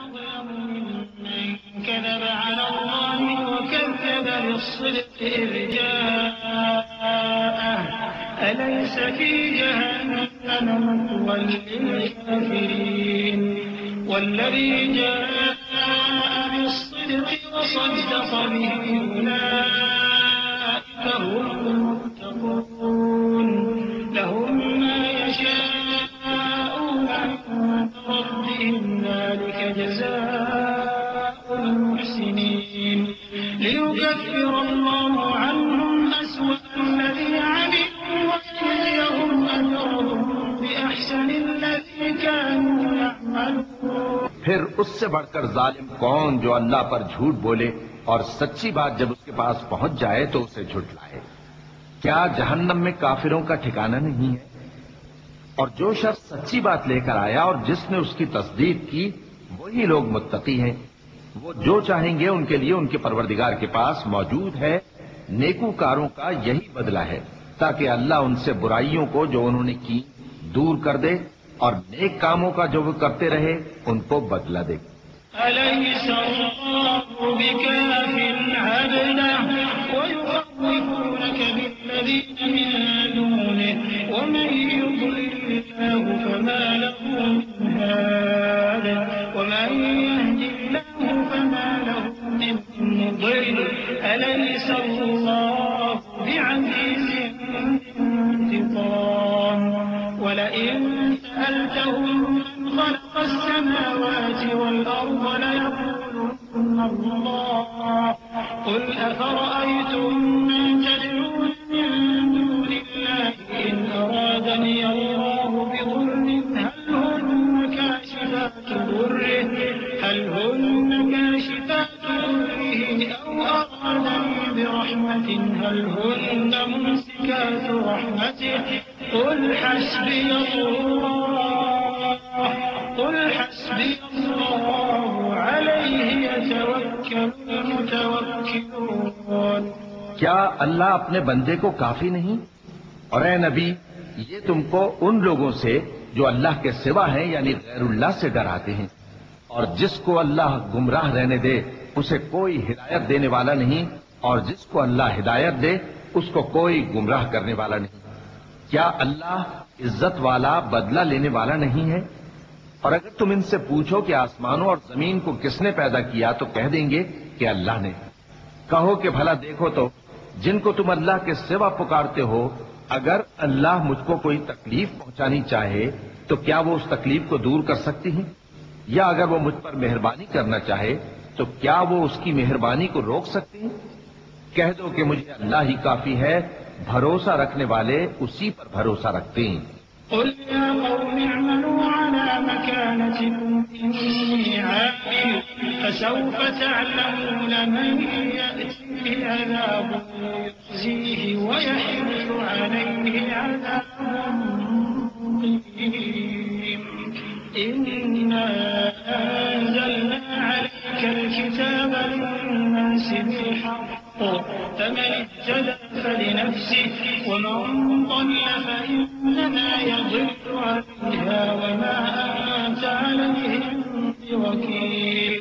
أظلم ممن كذب على الله وكذب بالصدق إذ جاءه أليس في جهنم مثوى للكافرين والذي جاء بالصدق وصدق به أولئك هم المتقون لهم ما يشاءون عند ربهم ذلك جزاء المحسنين ليكفر الله عنهم أسوأ الذي عملوا ويجزيهم أجرهم بأحسن الذي كانوا يعملون۔ پھر اس سے بڑھ کر ظالم کون جو اللہ پر جھوٹ بولے اور سچی بات جب اس کے پاس پہنچ جائے تو اسے جھٹلائے۔ کیا جہنم میں کافروں کا ٹھکانہ نہیں ہے؟ اور جو شخص سچی بات لے کر آیا اور جس نے اس کی تصدیق کی وہی لوگ متقی ہیں۔ وہ جو چاہیں گے ان کے لیے ان کے پروردگار کے پاس موجود ہے۔ نیکوکاروں کا یہی بدلہ ہے تاکہ اللہ ان سے برائیوں کو جو انہوں نے کی دور کر دے اور نیک کاموں کا جو وہ کرتے رہے ان کو بدلہ دے۔ أليس الله بكاف عبده ويخوفونك بالذين من دونه ومن يضلل الله فما له من هاد ومن يهد الله فما له من مضل أليس الله بعزيز انتقام ولئن سألتهم من خلق السماوات والأرض ليقولن الله قل أفرأيتم من تدعون من دون الله إن أرادني الله بضر هل هن كاشفات ضره أو أرادني برحمة هل هن ممسكات رحمته قل حسبي الله عليه يتوكل المتوكلون۔ کیا اللہ اپنے بندے کو کافی نہیں؟ اور اے نبی یہ تم کو ان لوگوں سے جو اللہ کے سوا ہیں یعنی غیر اللہ سے ڈراتے ہیں، اور جس کو اللہ گمراہ رہنے دے اسے کوئی ہدایت دینے والا نہیں، اور جس کو اللہ ہدایت دے اس کو کوئی گمراہ کرنے والا نہیں۔ کیا اللہ عزت والا بدلہ لینے والا نہیں ہے؟ اور اگر تم ان سے پوچھو کہ آسمانوں اور زمین کو کس نے پیدا کیا تو کہہ دیں گے کہ اللہ نے۔ کہو کہ بھلا دیکھو تو جن کو تم اللہ کے سوا پکارتے ہو اگر اللہ مجھ کو کوئی تکلیف پہنچانی چاہے تو کیا وہ اس تکلیف کو دور کر سکتی ہیں؟ یا اگر وہ مجھ پر مہربانی کرنا چاہے تو کیا وہ اس کی مہربانی کو روک سکتی ہیں؟ کہہ دو کہ مجھے اللہ ہی کافی ہے، بھروسہ رکھنے والے اسی پر بھروسہ رکھتے ہیں۔ قل يا قوم اعملوا على مكانتكم إني عامل فسوف تعلمون من يأتيه عذاب يخزيه ويحل عليه عذاب مقيم إنا أنزلنا عليك الكتاب للناس بالحق فمن اهتدى فلنفسه ومن ضل فإنما يضل عليها وما أنت عليهم بوكيل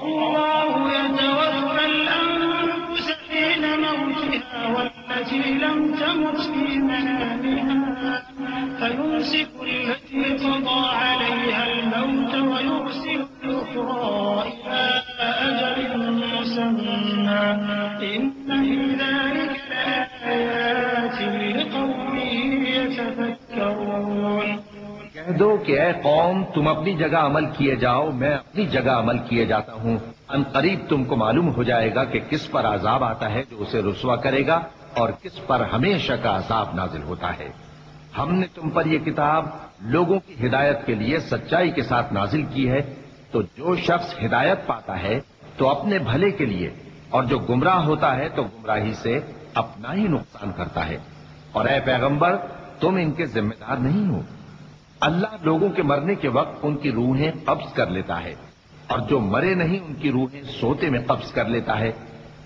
الله يتوفى الأنفس حين موتها والتي لم تمت في منامها فيمسك التي قضى عليها الموت ويرسل الأخرى إلى أجل مسمى إن في ذلك لآيات لقوم يتفكرون۔ کہہ دو کہ اے قوم تم اپنی جگہ عمل کیے جاؤ، میں اپنی جگہ عمل کیے جاتا ہوں۔ ان قریب تم کو معلوم ہو جائے گا کہ کس پر عذاب آتا ہے جو اسے رسوا کرے گا اور کس پر ہمیشہ کا عذاب نازل ہوتا ہے۔ ہم نے تم پر یہ کتاب لوگوں کی ہدایت کے لیے سچائی کے ساتھ نازل کی ہے، تو جو شخص ہدایت پاتا ہے تو اپنے بھلے کے لیے، اور جو گمراہ ہوتا ہے تو گمراہی سے اپنا ہی نقصان کرتا ہے۔ اور اے پیغمبر تم ان کے ذمہ دار نہیں ہو۔ اللہ لوگوں کے مرنے کے وقت ان کی روحیں قبض کر لیتا ہے، اور جو مرے نہیں ان کی روحیں سوتے میں قبض کر لیتا ہے،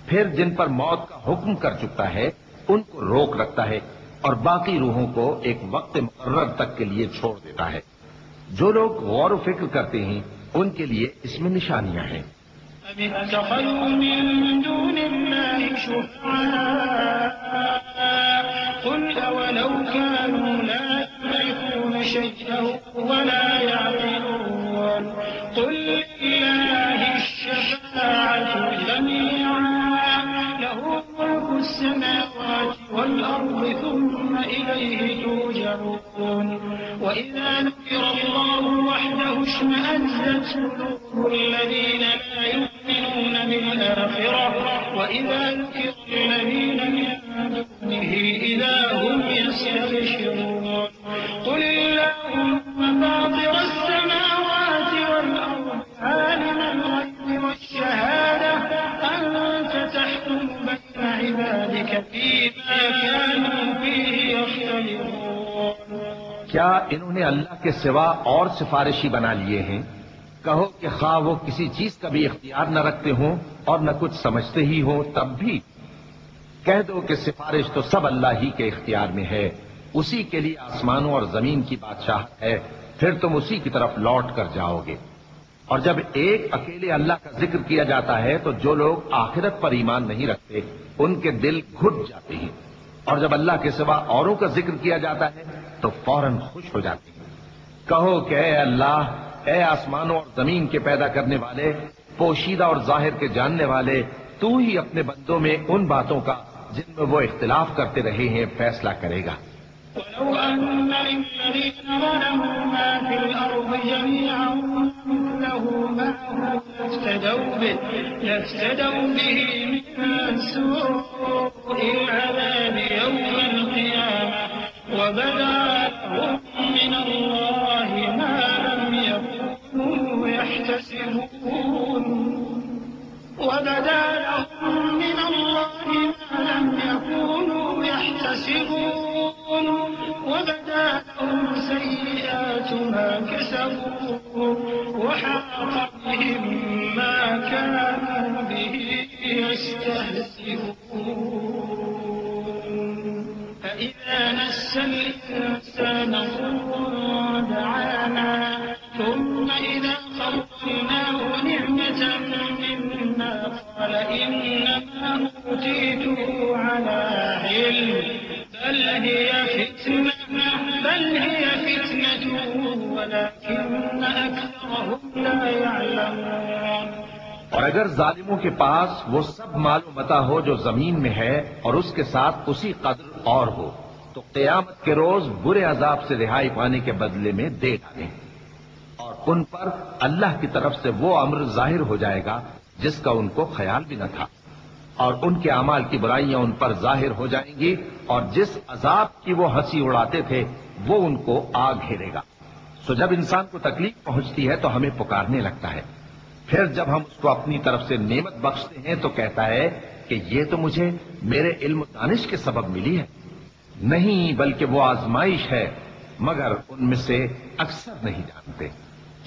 پھر جن پر موت کا حکم کر چکتا ہے ان کو روک رکھتا ہے اور باقی روحوں کو ایک وقت مقرر تک کے لیے چھوڑ دیتا ہے۔ جو لوگ غور و فکر کرتے ہیں ان کے لیے اس میں نشانیاں ہیں۔ أم اتخذوا من دون الله شفعاء قل أولو كانوا لا يملكون شيئا ولا يعقلون قل لله الشفاعة جميعا له ملك السماوات والأرض ثم إليه ترجعون وإذا ذكر الله وحده اشمأزت قلوب الذين لا يؤمنون بالآخرة وإذا ذكر الذين من دونه إذا هم يستبشرون قل اللهم فاطر السماوات والأرض عالم الغيب والشهادة أنت تحكم بين عبادك فيما كانوا فيه يختلفون۔ کیا انہوں نے اللہ کے سوا اور سفارشی بنا لیے ہیں؟ کہو کہ خواہ وہ کسی چیز کا بھی اختیار نہ رکھتے ہوں اور نہ کچھ سمجھتے ہی ہوں تب بھی کہہ دو کہ سفارش تو سب اللہ ہی کے اختیار میں ہے، اسی کے لیے آسمانوں اور زمین کی بادشاہت ہے، پھر تم اسی کی طرف لوٹ کر جاؤ گے۔ اور جب ایک اکیلے اللہ کا ذکر کیا جاتا ہے تو جو لوگ آخرت پر ایمان نہیں رکھتے ان کے دل گھٹ جاتے ہیں، اور جب اللہ کے سوا اوروں کا ذکر کیا جاتا ہے تو فوراً خوش ہو جاتے ہیں۔ کہو کہ اے اللہ، اے آسمانوں اور زمین کے پیدا کرنے والے، پوشیدہ اور ظاہر کے جاننے والے، تو ہی اپنے بندوں میں ان باتوں کا جن میں وہ اختلاف کرتے رہے ہیں فیصلہ کرے گا۔ ولو أن للذين ظلموا ما في الأرض جميعا مثله معه لافتدوا به من سوء العذاب يوم القيامة وبدا لهم من الله ما لم يكونوا يحتسبون وبدا لهم من الله ما لم يكونوا يحتسبون وبدا لهم سيئات ما كسبوا وحاق بهم ما كانوا به يستهزئون فإذا مس الإنسان ضر دعانا ثم إذا خولناه نعمة منا قال إنما أوتيته على علم بل هي فتنة ولكن أكثرهم لا يعلمون۔ اور اگر ظالموں کے پاس وہ سب مال و متاع ہو جو زمین میں ہے اور اس کے ساتھ اسی قدر اور ہو تو قیامت کے روز برے عذاب سے رہائی پانے کے بدلے میں دے ڈالیں، اور ان پر اللہ کی طرف سے وہ امر ظاہر ہو جائے گا جس کا ان کو خیال بھی نہ تھا، اور ان کے اعمال کی برائیاں ان پر ظاہر ہو جائیں گی، اور جس عذاب کی وہ ہنسی اڑاتے تھے وہ ان کو آ گھیرے گا۔ سو جب انسان کو تکلیف پہنچتی ہے تو ہمیں پکارنے لگتا ہے، پھر جب ہم اس کو اپنی طرف سے نعمت بخشتے ہیں تو کہتا ہے کہ یہ تو مجھے میرے علم و دانش کے سبب ملی ہے۔ نہیں، بلکہ وہ آزمائش ہے، مگر ان میں سے اکثر نہیں جانتے۔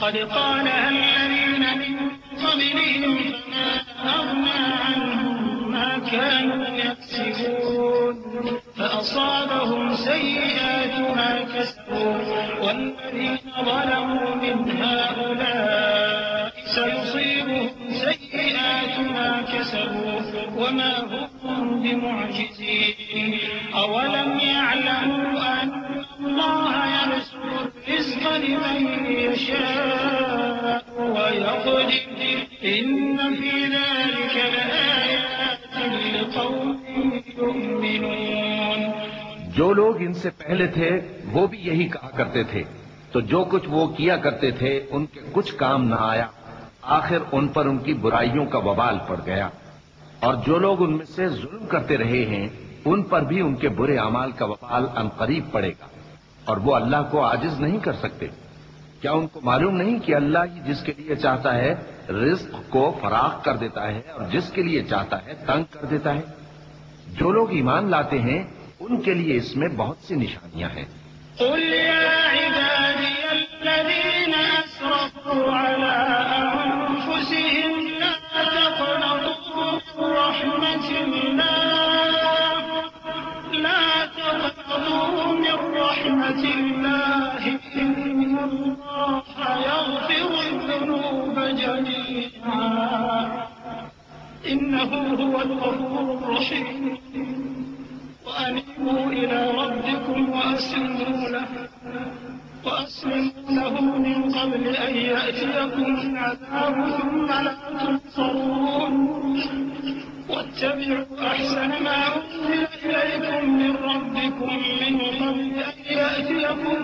قد قالها الذين من قبلهم فما أغنى عنهم ما كانوا يكسبون فأصابهم سيئات ما كسبوا والذين ظلموا من هؤلاء سيصيبهم سيئات ما كسبوا وما هم بمعجزين أولم يعلموا أن الله يبسط الرزق لمن يشاء ويقدر إن في ذلك لآيات لقوم يؤمنون۔ جو لوگ ان سے پہلے تھے وہ بھی یہی کہا کرتے تھے، تو جو کچھ وہ کیا کرتے تھے ان کے کچھ کام نہ آیا، آخر ان پر ان کی برائیوں کا وبال پڑ گیا، اور جو لوگ ان میں سے ظلم کرتے رہے ہیں ان پر بھی ان کے برے اعمال کا وبال عنقریب پڑے گا، اور وہ اللہ کو عاجز نہیں کر سکتے۔ کیا ان کو معلوم نہیں کہ اللہ ہی جس کے لیے چاہتا ہے رزق کو فراخ کر دیتا ہے اور جس کے لیے چاہتا ہے تنگ کر دیتا ہے؟ جو لوگ ایمان لاتے ہیں ان کے لیے اس میں بہت سی نشانیاں ہیں۔ قل يا عبادي الذين أسرفوا على أنفسهم لا تقنطوا من رحمة الله إن الله يغفر الذنوب جميعا إنه هو الغفور الرحيم وأنيبوا إلى ربكم وأسلموا له من قبل أن يأتيكم العذاب ثم لا تنصرون واتبعوا أحسن ما أنزل إليكم من ربكم من قبل أن يأتيكم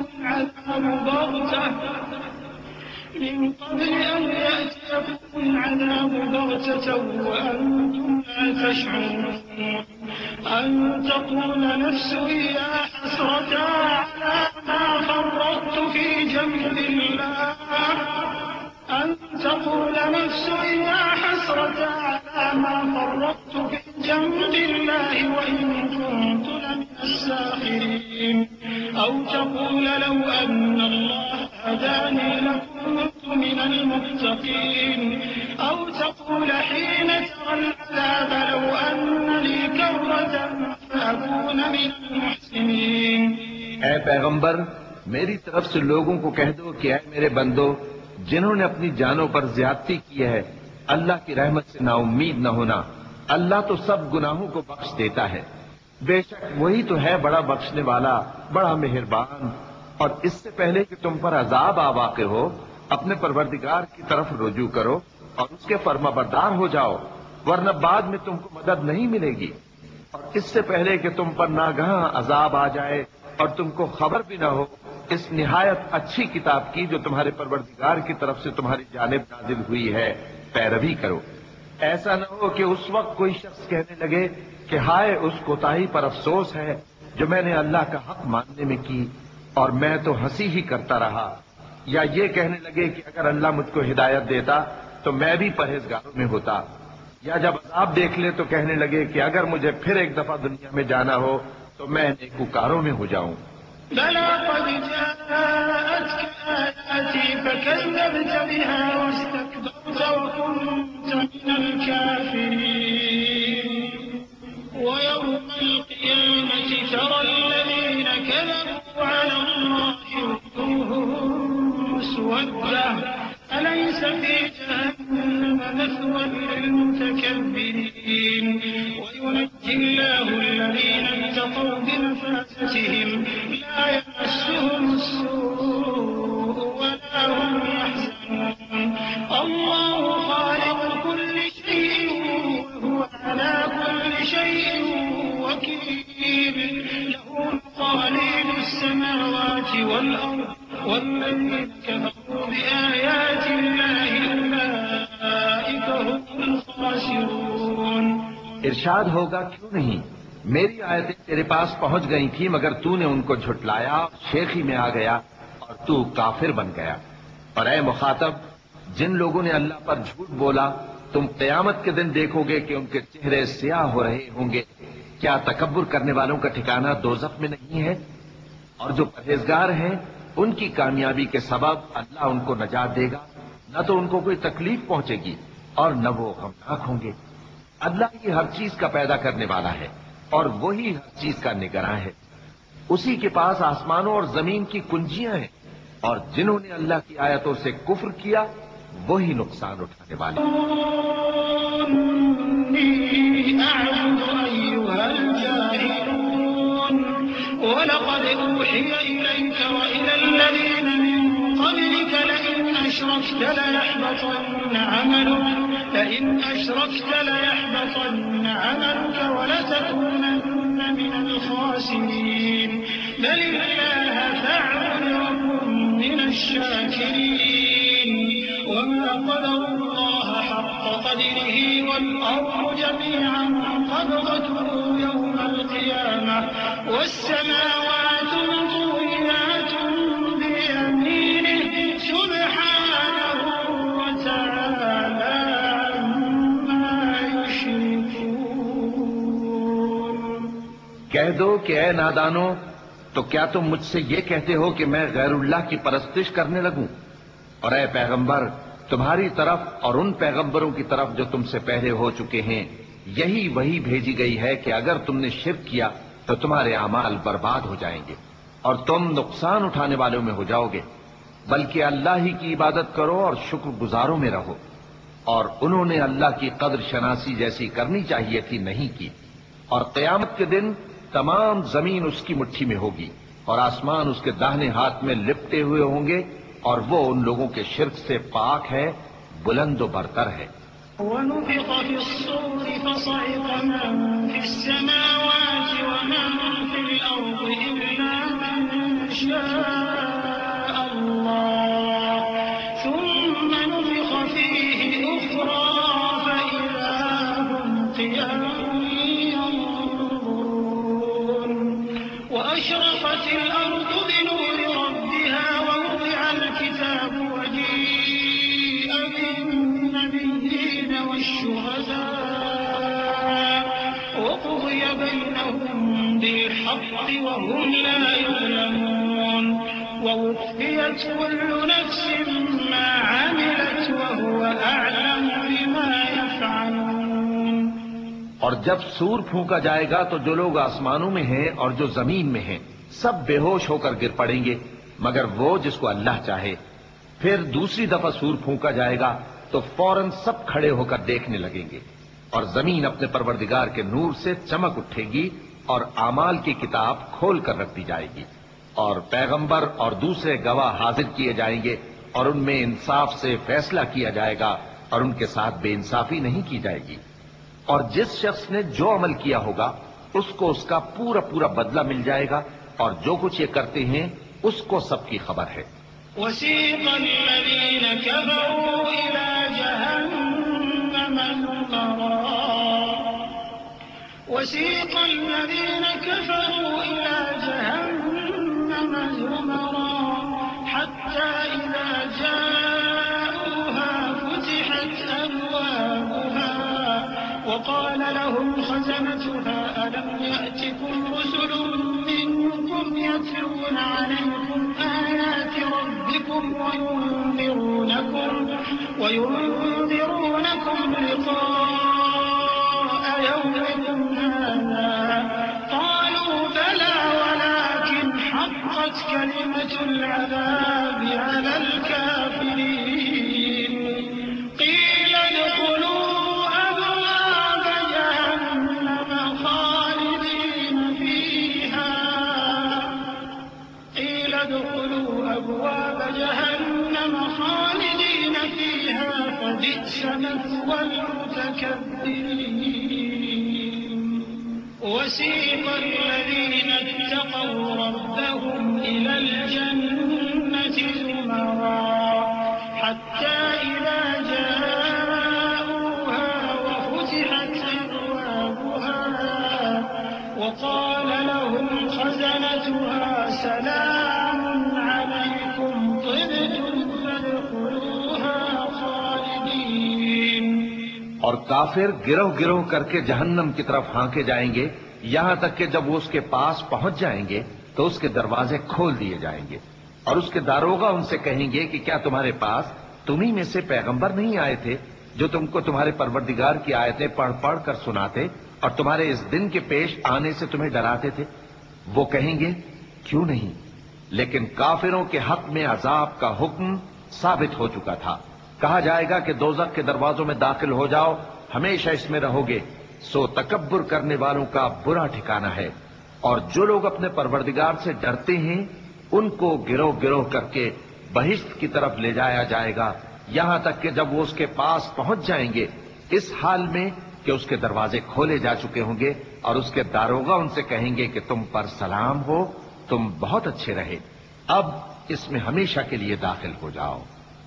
العذاب بغتة وأنتم لا تشعرون أن تقول نفس يا حسرة على ما فرطت في جنب الله وإن كنت لمن الساخرين أو تقول لو أن الله هداني لكنت من المتقين أو تقول حين ترى العذاب لو أن لي كرة فأكون من المحسنين. اے پیغمبر، میری طرف سے لوگوں کو کہہ دو کہ اے میرے بندو، جنہوں نے اپنی جانوں پر زیادتی کی ہے، اللہ کی رحمت سے نا امید نہ ہونا. اللہ تو سب گناہوں کو بخش دیتا ہے، بے شک وہی تو ہے بڑا بخشنے والا، بڑا مہربان. اور اس سے پہلے کہ تم پر عذاب آ واقع ہو، اپنے پروردگار کی طرف رجوع کرو اور اس کے فرما بردار ہو جاؤ، ورنہ بعد میں تم کو مدد نہیں ملے گی. اور اس سے پہلے کہ تم پر ناگہاں عذاب آ جائے اور تم کو خبر بھی نہ ہو، اس نہایت اچھی کتاب کی جو تمہارے پروردگار کی طرف سے تمہاری جانب نازل ہوئی ہے پیروی کرو. ایسا نہ ہو کہ اس وقت کوئی شخص کہنے لگے کہ ہائے اس کوتاہی پر افسوس ہے جو میں نے اللہ کا حق ماننے میں کی اور میں تو ہنسی ہی کرتا رہا، یا یہ کہنے لگے کہ اگر اللہ مجھ کو ہدایت دیتا تو میں بھی پرہیزگاروں میں ہوتا، یا جب عذاب دیکھ لے تو کہنے لگے کہ اگر مجھے پھر ایک دفعہ دنیا میں جانا ہو تو میں نیکوکاروں میں ہو جاؤں. بلى قد جاءتك آياتي فكذبت بها واستكبرت وكنت من الكافرين. ويوم القيامة ترى الذين كذبوا على الله وجوههم مسودة أليس في جهنم مثوى للمتكبرين. وينجي الله الذين اتقوا بمفازتهم لا يمسهم السوء ولا هم يحزنون. الله خالق كل شيء وهو على كل شيء وكيل. له مقاليد السماوات والأرض والذين كفروا بآيات الله أولئك هم الخاسرون. ارشاد ہوگا کیوں نہیں، میری آیتیں تیرے پاس پہنچ گئی تھی مگر تو نے ان کو جھٹلایا، شیخی میں آ گیا اور تو کافر بن گیا. اور اے مخاطب، جن لوگوں نے اللہ پر جھوٹ بولا تم قیامت کے دن دیکھو گے کہ ان کے چہرے سیاہ ہو رہے ہوں گے. کیا تکبر کرنے والوں کا ٹھکانہ دوزخ میں نہیں ہے؟ اور جو پرہیزگار ہیں ان کی کامیابی کے سبب اللہ ان کو نجات دے گا، نہ تو ان کو کوئی تکلیف پہنچے گی اور نہ وہ غمناک ہوں گے. اللہ ہی ہر چیز کا پیدا کرنے والا ہے اور وہی ہر چیز کا نگراں ہے. اسی کے پاس آسمانوں اور زمین کی کنجیاں ہیں، اور جنہوں نے اللہ کی آیتوں سے کفر کیا وہی نقصان اٹھانے والے. وَلَقَدْ أُوحِيَ إِلَيْكَ وَإِلَى الَّذِينَ مِن قَبْلِكَ لَئِنْ أَشْرَكْتَ لَيَحْبَطَنَّ عَمَلُكَ وَلَتَكُونَنَّ مِنَ الْخَاسِرِينَ. بَلِ اللَّهَ فَاعْبُدْ وَكُن مِّنَ الشَّاكِرِينَ. وَمَا قَدَرُوا اللَّهَ حَقَّ قَدْرِهِ وَالْأَرْضُ جَمِيعًا قَبْضَتُهُ يَوْمَ الْقِيَامَةِ وَالسَّمَاوَاتُ مَطْوِيَّاتٌ بِيَمِينِهِ سُبْحَانَهُ وَتَعَالَى عَمَّا يُشْرِكُونَ. کہہ دو کہ اے نادانو، تو کیا تم مجھ سے یہ کہتے ہو کہ میں غیر اللہ کی پرستش کرنے لگوں؟ اور اے پیغمبر، تمہاری طرف اور ان پیغمبروں کی طرف جو تم سے پہلے ہو چکے ہیں یہی وہی بھیجی گئی ہے کہ اگر تم نے شرک کیا تو تمہارے اعمال برباد ہو جائیں گے اور تم نقصان اٹھانے والوں میں ہو جاؤ گے. بلکہ اللہ ہی کی عبادت کرو اور شکر گزاروں میں رہو. اور انہوں نے اللہ کی قدر شناسی جیسی کرنی چاہیے تھی نہیں کی. اور قیامت کے دن تمام زمین اس کی مٹھی میں ہوگی اور آسمان اس کے داہنے ہاتھ میں لپٹے ہوئے ہوں گے، اور وہ ان لوگوں کے شرک سے پاک ہے، بلند و برتر ہے. ونفخ في الصور فصعق من في السماوات ومن في الأرض إلا من شاء الله ثم نفخ فيه أخرى فإذا هم قيام ينظرون وأشرقت الأرض بنور ربها ووضع الكتاب وجيء بالنبيين والشهداء وقضي بينهم بالحق وهم لا يظلمون ووفيت كل نفس ما عملت وهو أعلم بما يفعلون. اور جب سور پھونکا جائے گا تو جو لوگ آسمانوں میں ہیں اور جو زمین میں ہیں سب بے ہوش ہو کر گر پڑیں گے مگر وہ جس کو اللہ چاہے. پھر دوسری دفعہ سور پھونکا جائے گا تو فوراً سب کھڑے ہو کر دیکھنے لگیں گے، اور زمین اپنے پروردگار کے نور سے چمک اٹھے گی اور اعمال کی کتاب کھول کر رکھ دی جائے گی، اور پیغمبر اور دوسرے گواہ حاضر کیے جائیں گے، اور ان میں انصاف سے فیصلہ کیا جائے گا اور ان کے ساتھ بے انصافی نہیں کی جائے گی. اور جس شخص نے جو عمل کیا ہوگا اس کو اس کا پورا پورا بدلہ مل جائے گا، اور جو کچھ یہ کرتے ہیں اس کو سب کی خبر ہے. وسيق الذين كفروا إلى جهنم زمرا حتى إذا جاءوها فتحت أبوابها وقال لهم خزنتها ألم يأتكم رسل منكم يتلون عليكم آيات ربكم وينذرونكم لقاء يومكم هذا قالوا بلى ولكن حقت كلمة العذاب على الكافرين قيل ادخلوا أبواب جهنم خالدين فيها فبئس مثوى المتكبرين. وسيق الذين اتقوا ربهم إلى الجنة زمرا حتى إذا جاءوها وفتحت أبوابها وقال لهم خزنتها سلام عليكم طبتم فادخلوها خالدين. اور کافر گروہ گروہ کر کے جہنم کی طرف ہانکے جائیں گے یہاں تک کہ جب وہ اس کے پاس پہنچ جائیں گے تو اس کے دروازے کھول دیے جائیں گے، اور اس کے داروغہ ان سے کہیں گے کہ کیا تمہارے پاس تمہیں میں سے پیغمبر نہیں آئے تھے جو تم کو تمہارے پروردگار کی آیتیں پڑھ پڑھ کر سناتے اور تمہارے اس دن کے پیش آنے سے تمہیں ڈراتے تھے؟ وہ کہیں گے کیوں نہیں، لیکن کافروں کے حق میں عذاب کا حکم ثابت ہو چکا تھا. کہا جائے گا کہ دوزخ کے دروازوں میں داخل ہو جاؤ، ہمیشہ اس میں رہو گے، سو تکبر کرنے والوں کا برا ٹھکانہ ہے. اور جو لوگ اپنے پروردگار سے ڈرتے ہیں ان کو گروہ گروہ کر کے بہشت کی طرف لے جایا جائے گا یہاں تک کہ جب وہ اس کے پاس پہنچ جائیں گے اس حال میں کہ اس کے دروازے کھولے جا چکے ہوں گے، اور اس کے داروغہ ان سے کہیں گے کہ تم پر سلام ہو، تم بہت اچھے رہے، اب اس میں ہمیشہ کے لیے داخل ہو جاؤ.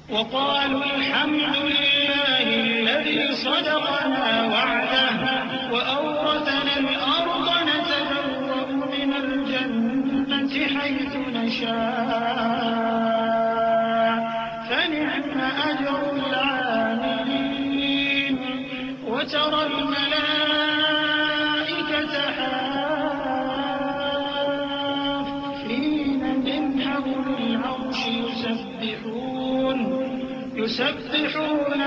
وقالوا الحمد لله الذي صدقنا وعده وأورثنا الأرض نتبوأ من الجنة حيث نشاء فنعم أجر العاملين. وترى الملائكة حافين من حول العرش يسبحون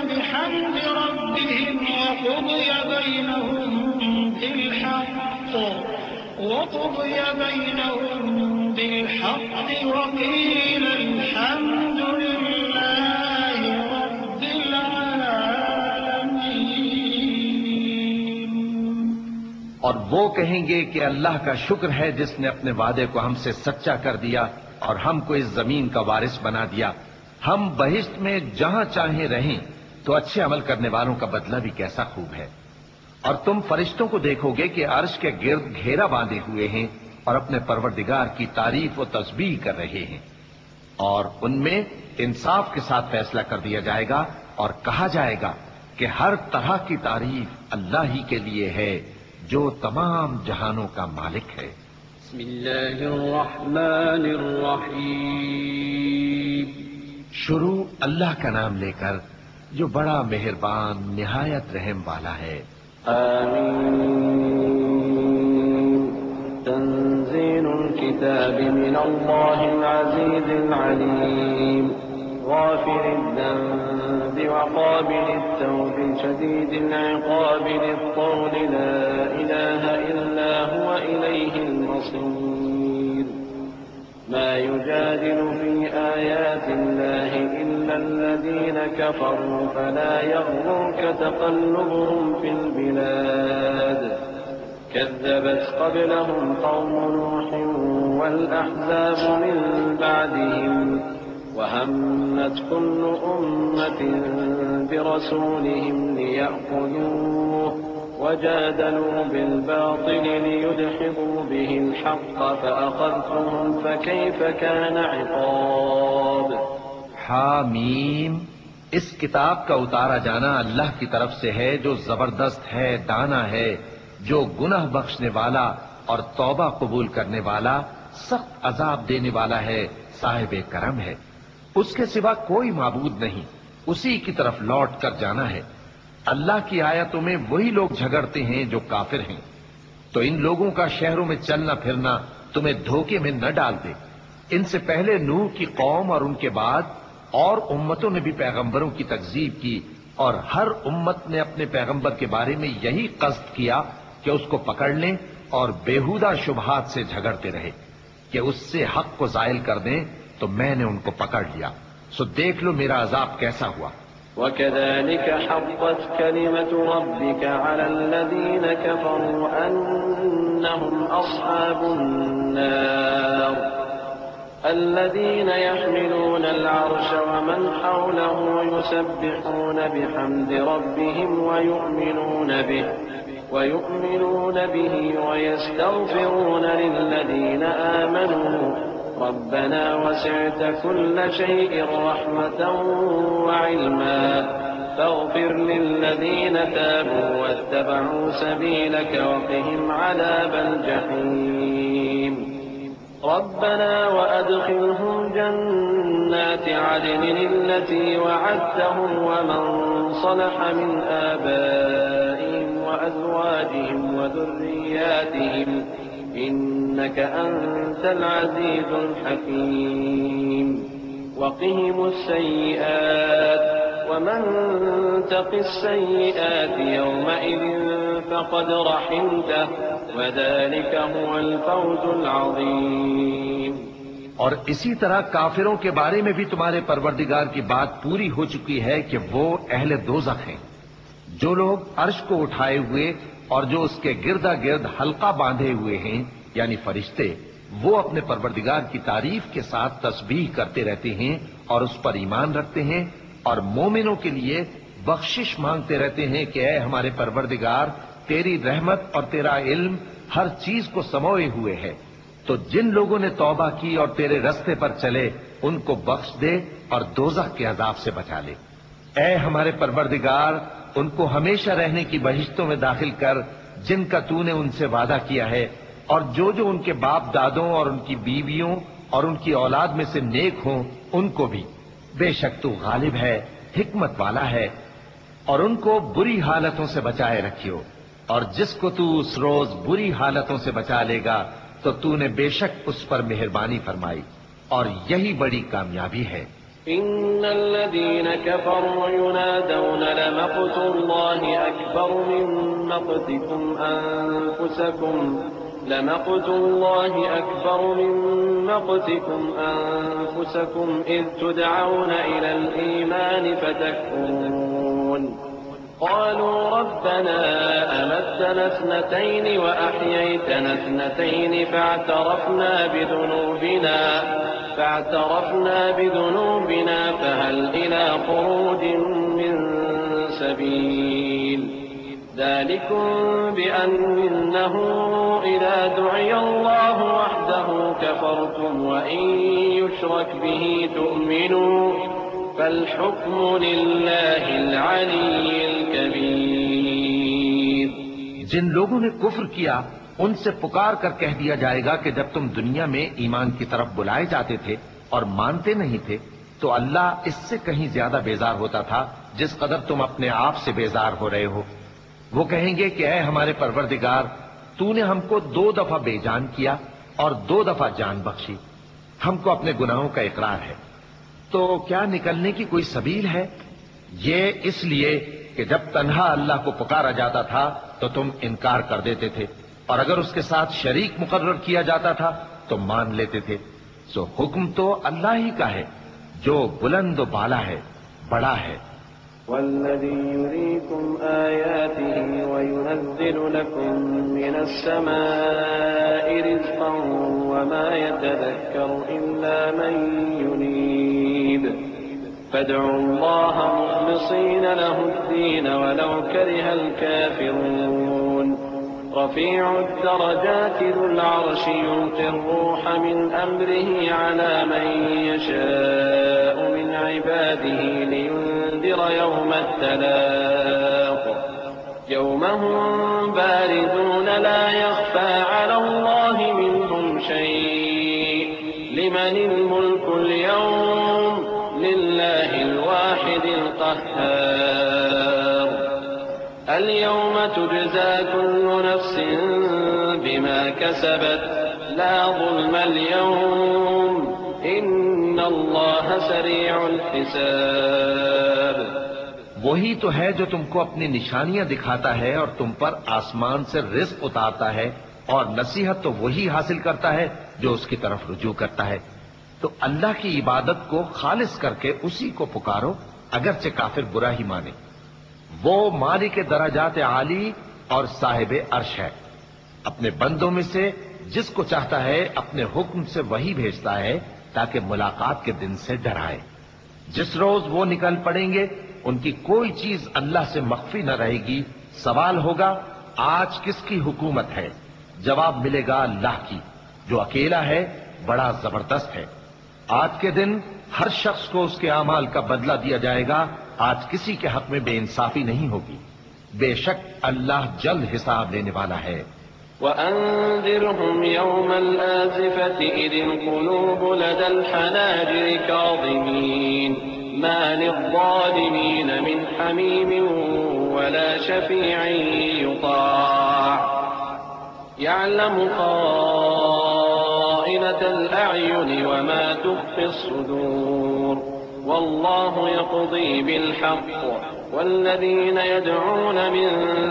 بحمد ربهم وقضي بينهم بالحق وقيل الحمد لله رب العالمين. اور وہ کہیں گے کہ اللہ کا شکر ہے جس نے اپنے وعدے کو ہم سے سچا کر دیا اور ہم کو اس زمین کا وارث بنا دیا. ہم بہشت میں جہاں چاہیں رہیں تو اچھے عمل کرنے والوں کا بدلہ بھی کیسا خوب ہے. اور تم فرشتوں کو دیکھو گے کہ عرش کے گرد گھیرا باندھے ہوئے ہیں اور اپنے پروردگار کی تعریف و تسبیح کر رہے ہیں. اور ان میں انصاف کے ساتھ فیصلہ کر دیا جائے گا اور کہا جائے گا کہ ہر طرح کی تعریف اللہ ہی کے لیے ہے جو تمام جہانوں کا مالک ہے. بسم اللہ الرحمن الرحیم. شروع اللہ کا نام لے کر جو بڑا مہربان نہایت رحم والا ہے. آمین. تنزیل الكتاب من اللہ العزیز العلیم غافر الذنب وقابل التوب شديد العقاب ذي الطول لا إله إلا هو إليه المصير. ما يجادل في آيات الله إلا الذين كفروا فلا يغرك تقلبهم في البلاد. كذبت قبلهم قوم نوح والأحزاب من بعدهم وهمت كل أمة برسولهم ليأخذوه وجادلوا بالباطل ليدحضوا به الحق فأخذتهم فكيف كان عقاب. حامیم. اس کتاب کا اتارا جانا اللہ کی طرف سے ہے جو زبردست ہے، دانا ہے، جو گناہ بخشنے والا اور توبہ قبول کرنے والا، سخت عذاب دینے والا ہے، صاحب کرم ہے. اس کے سوا کوئی معبود نہیں، اسی کی طرف لوٹ کر جانا ہے. اللہ کی آیتوں میں وہی لوگ جھگڑتے ہیں جو کافر ہیں. تو ان لوگوں کا شہروں میں چلنا پھرنا تمہیں دھوکے میں نہ ڈال دے. ان سے پہلے نوح کی قوم اور ان کے بعد اور امتوں نے بھی پیغمبروں کی تکذیب کی، اور ہر امت نے اپنے پیغمبر کے بارے میں یہی قصد کیا کہ اس کو پکڑ لیں اور بیہودہ شبہات سے جھگڑتے رہے کہ اس سے حق کو زائل کر دیں. تو میں نے ان کو پکڑ لیا، سو دیکھ لو میرا عذاب کیسا ہوا. وكذلك حقت كلمة ربك على الذين كفروا أنهم أصحاب النار الذين يحملون العرش ومن حوله يسبحون بحمد ربهم ويؤمنون به ويستغفرون للذين آمنوا ربنا وسعت كل شيء رحمة وعلما فاغفر للذين تابوا واتبعوا سبيلك وقهم عذاب الجحيم. ربنا وأدخلهم جنات عدن التي وعدتهم ومن صلح من آبائهم وأزواجهم وذرياتهم إنك أنت العزيز الحكيم. وقهم السيئات ومن تق السيئات يومئذ فقد رحمته وذلك هو الفوز العظيم. اور اسی طرح کافروں کے بارے میں بھی تمہارے پروردگار کی بات پوری ہو چکی ہے کہ وہ اہل دوزخ ہیں. جو لوگ عرش کو اٹھائے ہوئے اور جو اس کے گردا گرد حلقہ باندھے ہوئے ہیں یعنی فرشتے، وہ اپنے پروردگار کی تعریف کے ساتھ تسبیح کرتے رہتے ہیں اور اس پر ایمان رکھتے ہیں اور مومنوں کے لیے بخشش مانگتے رہتے ہیں کہ اے ہمارے پروردگار، تیری رحمت اور تیرا علم ہر چیز کو سموئے ہوئے ہے. تو جن لوگوں نے توبہ کی اور تیرے رستے پر چلے ان کو بخش دے اور دوزخ کے عذاب سے بچا لے. اے ہمارے پروردگار، ان کو ہمیشہ رہنے کی بہشتوں میں داخل کر جن کا تو نے ان سے وعدہ کیا ہے، اور جو ان کے باپ دادوں اور ان کی بیویوں اور ان کی اولاد میں سے نیک ہوں ان کو بھی. بے شک تو غالب ہے، حکمت والا ہے. اور ان کو بری حالتوں سے بچائے رکھیو، اور جس کو تو اس روز بری حالتوں سے بچا لے گا تو تو نے بے شک اس پر مہربانی فرمائی، اور یہی بڑی کامیابی ہے. إن الذين كفروا ينادون لمقت الله أكبر من مقتكم أنفسكم إذ تدعون إلى الإيمان فتكفرون قالوا ربنا أمتنا اثنتين وأحييتنا اثنتين فاعترفنا بذنوبنا فهل إلى خروج من سبيل ذلكم بأنه إذا دعي الله وحده كفرتم وإن يشرك به تؤمنوا فالحكم لله العلي الكبير۔ جن لوگوں نے کفر کیا ان سے پکار کر کہہ دیا جائے گا کہ جب تم دنیا میں ایمان کی طرف بلائے جاتے تھے اور مانتے نہیں تھے تو اللہ اس سے کہیں زیادہ بیزار ہوتا تھا جس قدر تم اپنے آپ سے بیزار ہو رہے ہو۔ وہ کہیں گے کہ اے ہمارے پروردگار، تو نے ہم کو 2 دفعہ بے جان کیا اور 2 دفعہ جان بخشی، ہم کو اپنے گناہوں کا اقرار ہے، تو کیا نکلنے کی کوئی سبیل ہے؟ یہ اس لیے کہ جب تنہا اللہ کو پکارا جاتا تھا تو تم انکار کر دیتے تھے، اور اگر اس کے ساتھ شریک مقرر کیا جاتا تھا تو مان لیتے تھے۔ سو حکم تو اللہ ہی کا ہے جو بلند و بالا ہے، بڑا ہے۔ والذي يريكم آياته وينزل لكم من السماء رزقا وما يتذكر إلا من ينيب فادعوا الله مخلصين له الدين ولو كره الكافرون رفيع الدرجات ذو العرش يلقي الروح من أمره على من يشاء من عباده لينذر يوم التلاق يوم هم باردون لا يخفى على الله منهم شيء لمن الملك اليوم لله الواحد القهار اليوم تجزى كل نفس بما كسبت لا ظلم اليوم إن الله سريع الحساب۔ وہی تو ہے جو تم کو اپنی نشانیاں دکھاتا ہے اور تم پر آسمان سے رزق اتارتا ہے، اور نصیحت تو وہی حاصل کرتا ہے جو اس کی طرف رجوع کرتا ہے۔ تو اللہ کی عبادت کو خالص کر کے اسی کو پکارو اگرچہ کافر برا ہی مانے۔ وہ مالک درجات عالی اور صاحب عرش ہے، اپنے بندوں میں سے جس کو چاہتا ہے اپنے حکم سے وہی بھیجتا ہے تاکہ ملاقات کے دن سے ڈرائے۔ جس روز وہ نکل پڑیں گے ان کی کوئی چیز اللہ سے مخفی نہ رہے گی۔ سوال ہوگا آج کس کی حکومت ہے؟ جواب ملے گا اللہ کی جو اکیلا ہے، بڑا زبردست ہے۔ آج کے دن ہر شخص کو اس کے اعمال کا بدلہ دیا جائے گا۔ آج کسی کے حق میں بے انصافی نہیں ہوگی، بے شک اللہ جلد حساب لینے والا ہے۔ وَأَنذِرْهُمْ يَوْمَ الْآزِفَةِ إِذِ الْقُلُوبُ لَدَى الْحَنَاجِرِ كَاظِمِينَ مَا لِلظَّالِمِينَ مِنْ حَمِيمٍ وَلَا شَفِيعٍ يُطَاعُ يَعْلَمُ خَائِنَةَ الْأَعْيُنِ وَمَا تُخْفِي الصُّدُورُ والله يقضي بالحق والذين يدعون من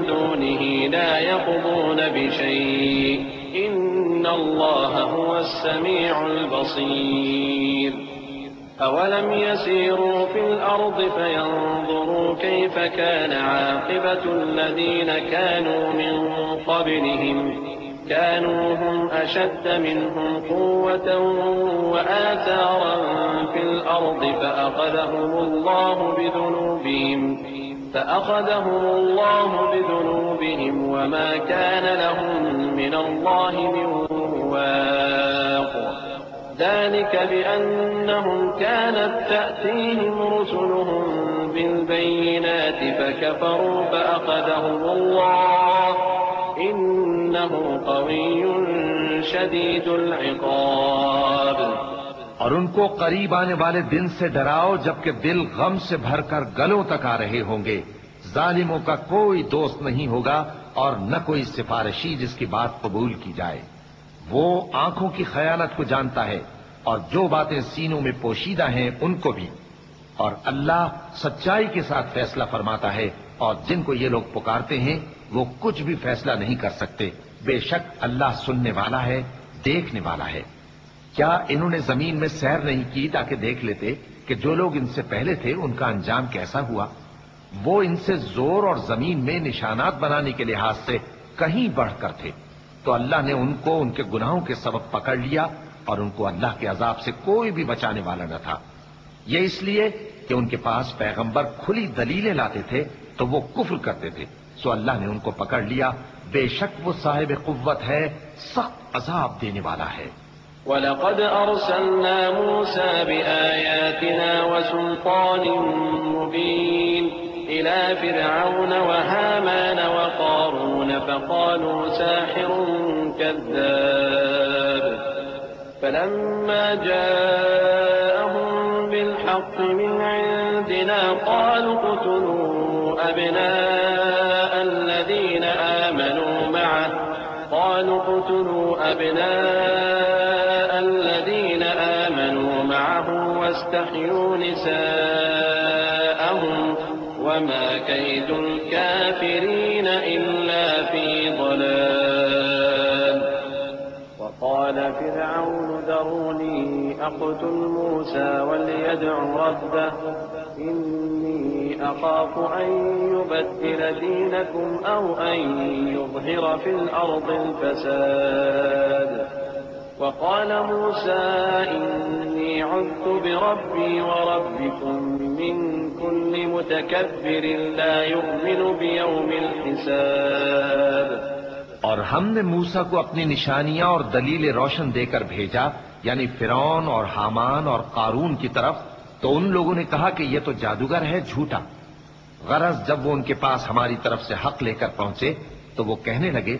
دونه لا يقضون بشيء إن الله هو السميع البصير أولم يسيروا في الأرض فينظروا كيف كان عاقبة الذين كانوا من قبلهم كانوا هم أشد منهم قوة وآثارا في الأرض فأخذهم الله بذنوبهم وما كان لهم من الله من واق ذلك بأنهم كانت تأتيهم رسلهم بالبينات فكفروا فأخذهم الله إنه قوي شديد العقاب۔ اور ان کو قریب آنے والے دن سے ڈراؤ جبکہ دل غم سے بھر کر گلوں تک آ رہے ہوں گے۔ ظالموں کا کوئی دوست نہیں ہوگا اور نہ کوئی سفارشی جس کی بات قبول کی جائے۔ وہ آنکھوں کی خیانت کو جانتا ہے اور جو باتیں سینوں میں پوشیدہ ہیں ان کو بھی، اور اللہ سچائی کے ساتھ فیصلہ فرماتا ہے، اور جن کو یہ لوگ پکارتے ہیں وہ کچھ بھی فیصلہ نہیں کر سکتے۔ بے شک اللہ سننے والا ہے، دیکھنے والا ہے۔ کیا انہوں نے زمین میں سیر نہیں کی تاکہ دیکھ لیتے کہ جو لوگ ان سے پہلے تھے ان کا انجام کیسا ہوا؟ وہ ان سے زور اور زمین میں نشانات بنانے کے لحاظ سے کہیں بڑھ کر تھے، تو اللہ نے ان کو ان کے گناہوں کے سبب پکڑ لیا اور ان کو اللہ کے عذاب سے کوئی بھی بچانے والا نہ تھا۔ یہ اس لیے کہ ان کے پاس پیغمبر کھلی دلیلیں لاتے تھے تو وہ کفر کرتے تھے، سو اللہ نے ان کو پکڑ لیا، بے شک وہ صاحب قوت ہے، سخت عذاب دینے والا ہے۔ وَلَقَدْ أَرْسَلْنَا مُوسَى بِآيَاتِنَا وَسُلْطَانٍ مُبِينٍ إِلَى فِرْعَوْنَ وَهَامَانَ وَقَارُونَ فَقَالُوا سَاحِرٌ كَذَّابٌ فَلَمَّا جَاءَهُم بِالْحَقِّ مِنْ عِندِنَا قَالُوا اقْتُلُوا أَبْنَاءَ الَّذِينَ آمَنُوا مَعَهُ وَاسْتَحْيُوا نِسَاءَهُمْ وَمَا كَيْدُ الْكَافِرِينَ إِلَّا فِي ضَلَالٍ وَقَالَ فِرْعَوْنُ ذَرُونِي أَقْتُلْ مُوسَى وَلْيَدْعُ رَبَّهُ إِنِّي أَخَافُ أَن يُبَدِّلَ دِينَكُمْ أَوْ أَن يُظْهِرَ فِي الْأَرْضِ الْفَسَادَ وقال موسى إني عذت بربي وربكم من كل متكبر لا يؤمن بيوم الحساب۔ اور ہم نے موسیٰ کو اپنی نشانیاں اور دلیل روشن دے کر بھیجا، یعنی فرعون اور حامان اور قارون کی طرف، تو ان لوگوں نے کہا کہ یہ تو جادوگر ہے، جھوٹا۔ غرض جب وہ ان کے پاس ہماری طرف سے حق لے کر پہنچے تو وہ کہنے لگے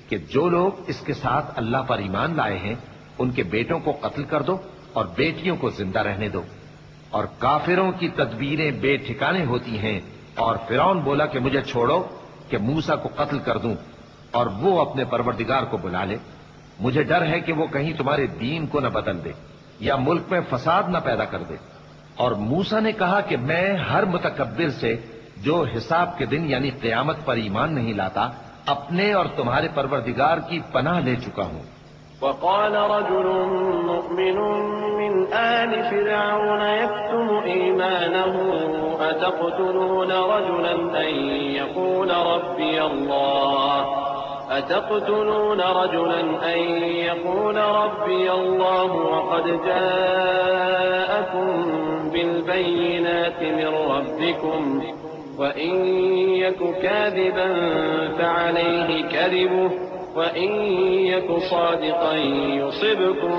کہ جو لوگ اس کے ساتھ اللہ پر ایمان لائے ہیں ان کے بیٹوں کو قتل کر دو اور بیٹیوں کو زندہ رہنے دو۔ اور کافروں کی تدبیریں بے ٹھکانے ہوتی ہیں، اور فرعون بولا کہ مجھے چھوڑو کہ موسیٰ کو قتل کر دوں اور وہ اپنے پروردگار کو بلا لے۔ مجھے ڈر ہے کہ وہ کہیں تمہارے دین کو نہ بدل دے یا ملک میں فساد نہ پیدا کر دے۔ اور موسیٰ نے کہا کہ میں ہر متکبر سے جو حساب کے دن یعنی قیامت پر ایمان نہیں لاتا اپنے اور تمہارے پروردگار کی پناہ لے چکا ہوں۔ وقال رجل مؤمن من آل فرعون يكتم إيمانه أتقتلون رجلا أن يقول ربي الله وقد جاءكم بالبينات من ربكم وإن يك كاذبا فعليه كذبه وإن يك صادقا يصبكم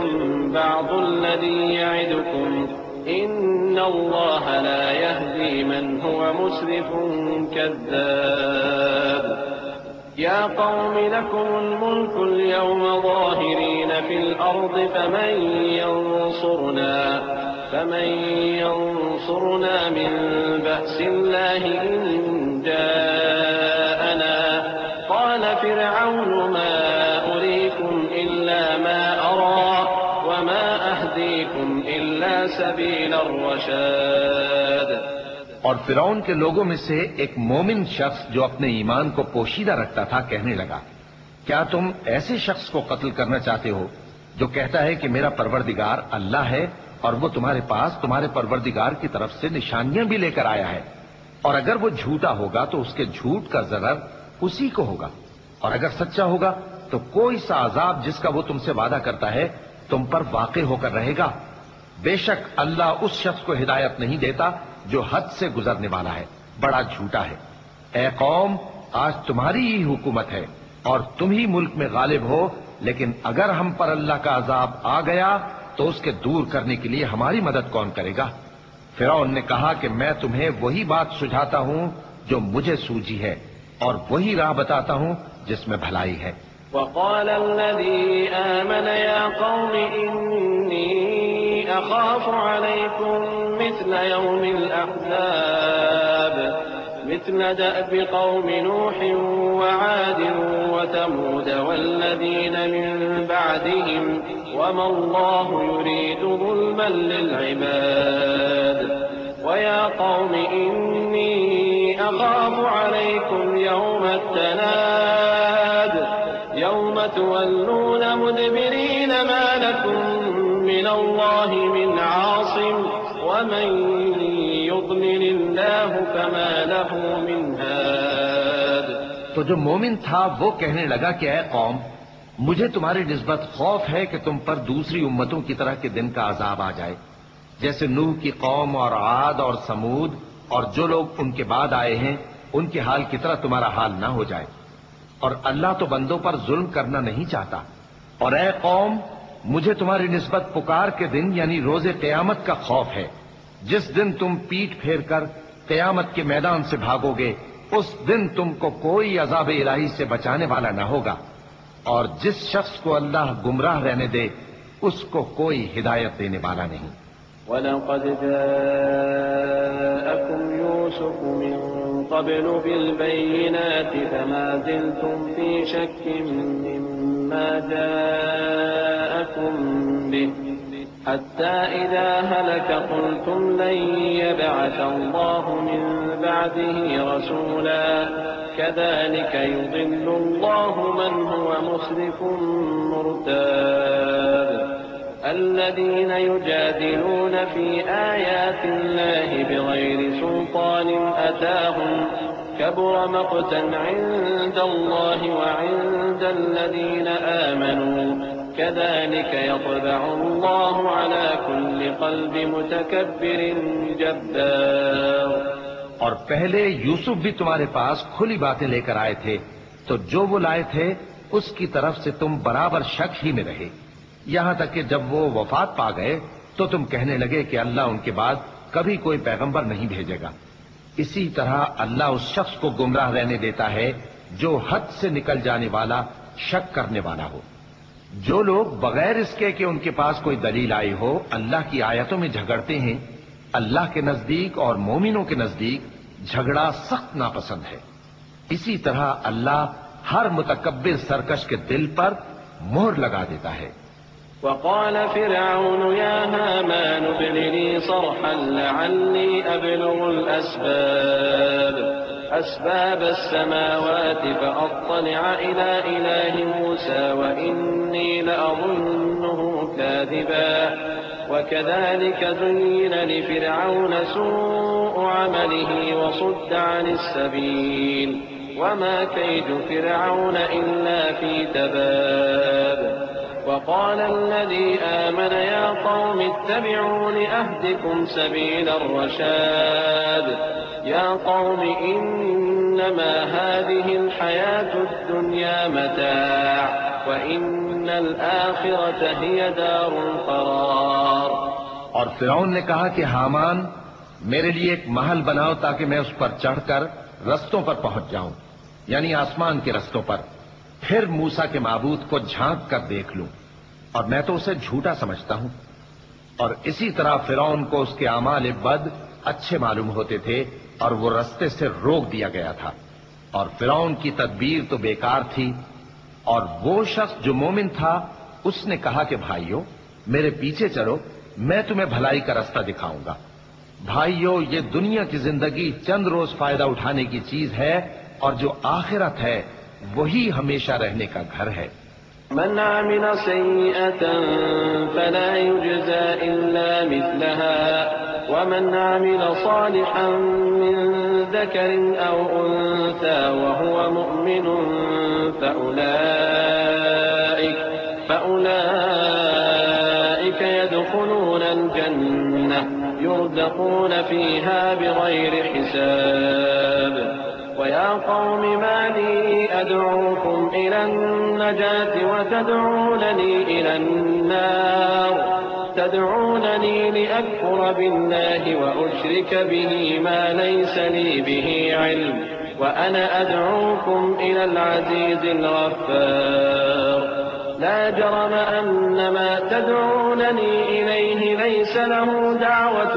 بعض الذي يعدكم إن الله لا يهدي من هو مسرف كذاب يا قوم لكم الملك اليوم ظاهرين في الأرض فمن ينصرنا من بأس الله إن جاءنا قال فرعون ما أريكم إلا ما أرى وما أهديكم إلا سبيل الرشاد۔ اور فرعون کے لوگوں میں سے ایک مومن شخص جو اپنے ایمان کو پوشیدہ رکھتا تھا کہنے لگا، کیا تم ایسے شخص کو قتل کرنا چاہتے ہو جو کہتا ہے کہ میرا پروردگار اللہ ہے اور وہ تمہارے پاس تمہارے پروردگار کی طرف سے نشانیاں بھی لے کر آیا ہے؟ اور اگر وہ جھوٹا ہوگا تو اس کے جھوٹ کا ضرر اسی کو ہوگا، اور اگر سچا ہوگا تو کوئی سا عذاب جس کا وہ تم سے وعدہ کرتا ہے تم پر واقع ہو کر رہے گا۔ بے شک اللہ اس شخص کو ہدایت نہیں دیتا جو حد سے گزرنے والا ہے، بڑا جھوٹا ہے۔ اے قوم، آج تمہاری ہی حکومت ہے اور تم ہی ملک میں غالب ہو، لیکن اگر ہم پر اللہ کا عذاب آ گیا تو اس کے دور کرنے کے لیے ہماری مدد کون کرے گا؟ فرعون نے کہا کہ میں تمہیں وہی بات سجھاتا ہوں جو مجھے سوجھی ہے اور وہی راہ بتاتا ہوں جس میں بھلائی ہے۔ وقال الذي آمن يا قوم إني أخاف عليكم مثل يوم الأحزاب مثل دأب قوم نوح وعاد وثمود والذين من بعدهم وما الله يريد ظلما للعباد ويا قوم إني أخاف عليكم يوم التناد يوم تولون مدبرين ما لكم من الله من عاصم ومن يضلل الله فما له من هاد. تو جو مومن تھا وہ کہنے لگا کہ اے قوم، مجھے تمہاری نسبت خوف ہے کہ تم پر دوسری امتوں کی طرح کے دن کا عذاب آ جائے، جیسے نوح کی قوم اور عاد اور سمود اور جو لوگ ان کے بعد آئے ہیں ان کے حال کی طرح تمہارا حال نہ ہو جائے. اور اللہ تو بندوں پر ظلم کرنا نہیں چاہتا. اور اے قوم، مجھے تمہاری نسبت پکار کے دن یعنی روز قیامت کا خوف ہے، جس دن تم پیٹ پھیر کر قیامت کے میدان سے بھاگو گے. اس دن تم کو کوئی عذاب الہی سے بچانے والا نہ ہوگا، اور جس شخص کو اللہ گمراہ رہنے دے اس کو کوئی ہدایت دینے والا نہیں. وَلَقَدْ جَاءَكُمْ يُوسُفُ مِنْ قَبْلُ بِالْبَيِّنَاتِ فَمَا زِلْتُمْ فِي شَكٍّ مِّمَّا جَاءَكُمْ بِهِ حَتَّى إِذَا هَلَكَ قُلْتُمْ لَن يَبْعَثَ اللَّهُ مِن بَعْدِهِ رَسُولًا كَذَلِكَ يُضِلُّ اللَّهُ مَنْ هُوَ مُسْرِفٌ مُرْتَابٌ. الذين يجادلون في آيات الله بغير سلطان أتاهم كبر مقتا عند الله وعند الذين آمنوا كذلك يطبع الله على كل قلب متكبر جبار. اور پہلے یوسف بھی تمہارے پاس کھلی باتیں لے کر آئے تھے، تو جو وہ لائے تھے اس کی طرف سے تم برابر شک ہی میں رہے، یہاں تک کہ جب وہ وفات پا گئے تو تم کہنے لگے کہ اللہ ان کے بعد کبھی کوئی پیغمبر نہیں بھیجے گا. اسی طرح اللہ اس شخص کو گمراہ رہنے دیتا ہے جو حد سے نکل جانے والا شک کرنے والا ہو. جو لوگ بغیر اس کے کہ ان کے پاس کوئی دلیل آئی ہو اللہ کی آیتوں میں جھگڑتے ہیں، اللہ کے نزدیک اور مومنوں کے نزدیک جھگڑا سخت ناپسند ہے. اسی طرح اللہ ہر متکبر سرکش کے دل پر مہر لگا دیتا ہے. وقال فرعون يا هامان ابن لي صرحا لعلي أبلغ أسباب السماوات فأطلع إلى إله موسى وإني لأظنه كاذبا. وكذلك زين لفرعون سوء عمله وصد عن السبيل وما كيد فرعون إلا في تباب. وقال الذي آمن يا قوم اتبعون أهدكم سبيل الرشاد. يا قوم إنما هذه الحياة الدنيا متاع وإن الآخرة هي دار القرار. اور فرعون نے کہا کہ حامان میرے لیے ایک محل بناؤ تاکہ میں اس پر چڑھ کر رستوں پر پہنچ جاؤں، یعنی آسمان کے رستوں پر، پھر موسیٰ کے معبود کو جھانک کر دیکھ لوں، اور میں تو اسے جھوٹا سمجھتا ہوں. اور اسی طرح فرعون کو اس کے اعمال بد اچھے معلوم ہوتے تھے اور وہ رستے سے روک دیا گیا تھا. اور فرعون کی تدبیر تو بیکار تھی. اور وہ شخص جو مومن تھا اس نے کہا کہ بھائیو میرے پیچھے چلو، میں تمہیں بھلائی کا رستہ دکھاؤں گا. بھائیو یہ دنیا کی زندگی چند روز فائدہ اٹھانے کی چیز ہے، اور جو آخرت ہے وہی ہمیشہ رہنے کا گھر ہے. من عمل سيئة فلا يجزى إلا مثلها ومن عمل صالحا من ذكر أو أنثى وهو مؤمن فأولئك يدخلون الجنة يرزقون فيها بغير حساب. ويا قوم ما لي أدعوكم إلى النجاة وتدعونني إلى النار. تدعونني لأكفر بالله وأشرك به ما ليس لي به علم وأنا أدعوكم إلى العزيز الغفار. لا جرم أن ما تدعونني إليه ليس له دعوة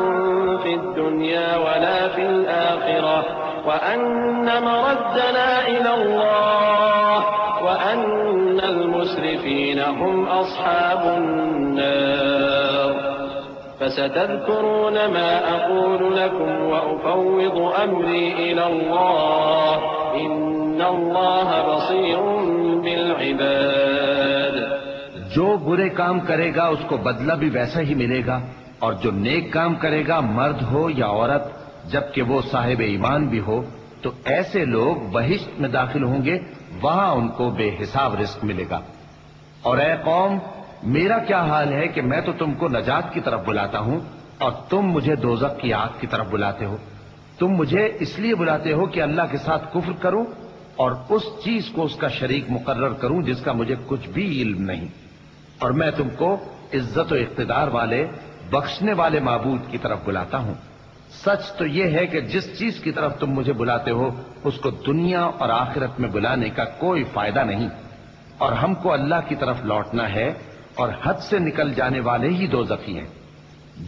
في الدنيا ولا في الآخرة وأن مردنا إلى الله وأن المسرفين هم أصحاب النار. فستذكرون ما أقول لكم وأفوض أمري إلى الله إن الله بصير بالعباد. جو برے کام کرے گا اس کو بدلہ بھی ویسا ہی ملے گا، اور جو نیک کام کرے گا مرد ہو یا عورت جبکہ وہ صاحب ایمان بھی ہو، تو ایسے لوگ بہشت میں داخل ہوں گے، وہاں ان کو بے حساب رزق ملے گا۔ اور اے قوم، میرا کیا حال ہے کہ میں تو تم کو نجات کی طرف بلاتا ہوں اور تم مجھے دوزخ کی آگ کی طرف بلاتے ہو۔ تم مجھے اس لیے بلاتے ہو کہ اللہ کے ساتھ کفر کروں اور اس چیز کو اس کا شریک مقرر کروں جس کا مجھے کچھ بھی علم نہیں، اور میں تم کو عزت و اقتدار والے بخشنے والے معبود کی طرف بلاتا ہوں۔ سچ تو یہ ہے کہ جس چیز کی طرف تم مجھے بلاتے ہو اس کو دنیا اور آخرت میں بلانے کا کوئی فائدہ نہیں، اور ہم کو اللہ کی طرف لوٹنا ہے، اور حد سے نکل جانے والے ہی دوزخی ہیں۔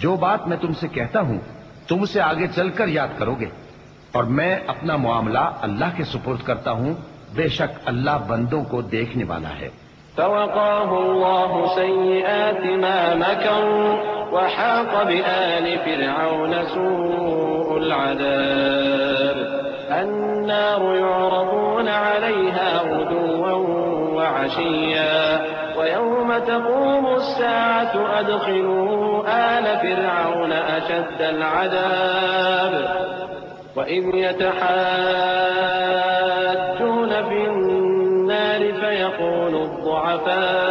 جو بات میں تم سے کہتا ہوں تم اسے آگے چل کر یاد کرو گے، اور میں اپنا معاملہ اللہ کے سپرد کرتا ہوں، بے شک اللہ بندوں کو دیکھنے والا ہے۔ فوقاه الله سيئات ما مكروا وحاق بآل فرعون سوء العذاب النار يعرضون عليها غدوا وعشيا ويوم تقوم الساعة أدخلوا آل فرعون أشد العذاب وإذ يتحاجون في النار فيقول الضعفاء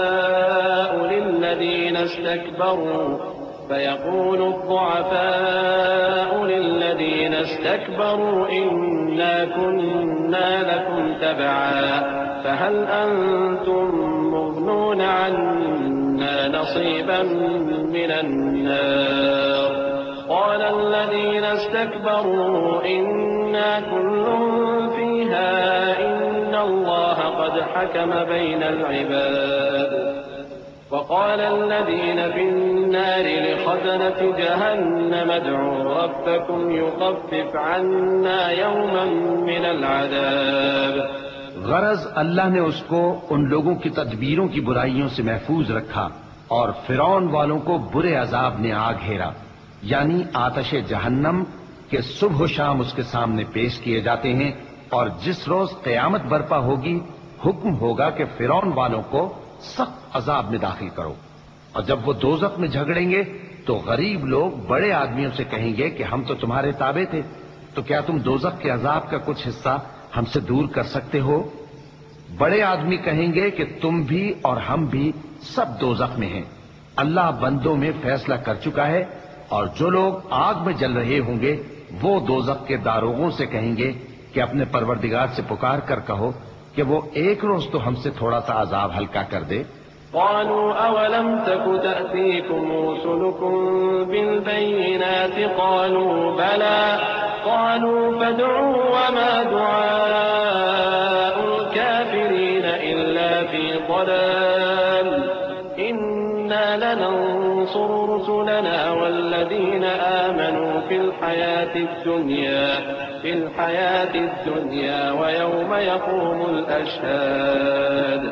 للذين استكبروا إنا كنا لكم تبعا فهل أنتم مغنون عنا نصيبا من النار قال الذين استكبروا إنا كل فيها إن الله قد حكم بين العباد وقال الذين في النار لخزنة جهنم ادعوا ربكم يخفف عنا يوما من العذاب۔ غرض اللہ نے اس کو ان لوگوں کی تدبیروں کی برائیوں سے محفوظ رکھا اور فرعون والوں کو برے عذاب نے آ گھیرا، یعنی آتش جہنم کے صبح و شام اس کے سامنے پیش کیے جاتے ہیں، اور جس روز قیامت برپا ہوگی حکم ہوگا کہ فرعون والوں کو سخت عذاب میں داخل کرو۔ اور جب وہ دوزخ میں جھگڑیں گے تو غریب لوگ بڑے آدمیوں سے کہیں گے کہ ہم تو تمہارے تابع تھے، تو کیا تم دوزخ کے عذاب کا کچھ حصہ ہم سے دور کر سکتے ہو؟ بڑے آدمی کہیں گے کہ تم بھی اور ہم بھی سب دوزخ میں ہیں، اللہ بندوں میں فیصلہ کر چکا ہے۔ اور جو لوگ آگ میں جل رہے ہوں گے وہ دوزخ کے داروغوں سے کہیں گے کہ اپنے پروردگار سے پکار کر کہو کہ وہ ایک روز تو ہم سے تھوڑا سا عذاب ہلکا کر دے۔ قالوا أولم تك تأتيكم رسلكم بالبينات قالوا بلى قالوا فادعوا وما دعاء الكافرين إلا في ضلال إنا لننصر رسلنا والذين آمنوا في الحياة الدنيا ويوم يقوم الأشهاد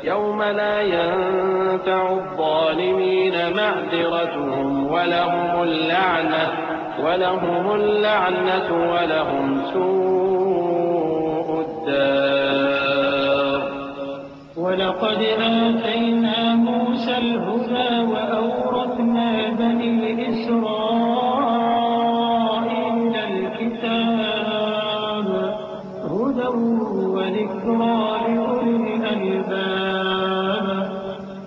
يوم لا ينفع الظالمين معذرتهم ولهم اللعنة ولهم سوء الدار۔ ولقد آتينا موسى الهدى وأورثنا بني إسرائيل الكتاب هدى وذكرى لأولي الألباب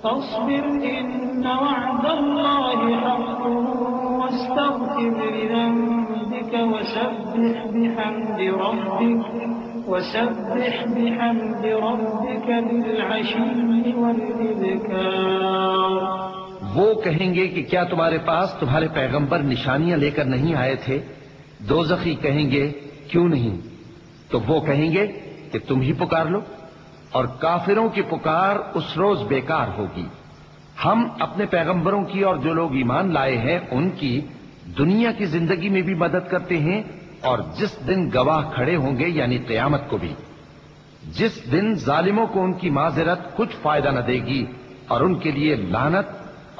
فاصبر إن وعد الله حق واستغفر لذنبك وسبح بحمد ربك بالعشي والإبكار۔ وہ کہیں گے کہ کیا تمہارے پاس تمہارے پیغمبر نشانیاں لے کر نہیں آئے تھے؟ دوزخی کہیں گے کیوں نہیں؟ تو وہ کہیں گے کہ تم ہی پکار لو، اور کافروں کی پکار اس روز بیکار ہوگی۔ ہم اپنے پیغمبروں کی اور جو لوگ ایمان لائے ہیں ان کی دنیا کی زندگی میں بھی مدد کرتے ہیں، اور جس دن گواہ کھڑے ہوں گے یعنی قیامت کو بھی، جس دن ظالموں کو ان کی معذرت کچھ فائدہ نہ دے گی، اور ان کے لیے لعنت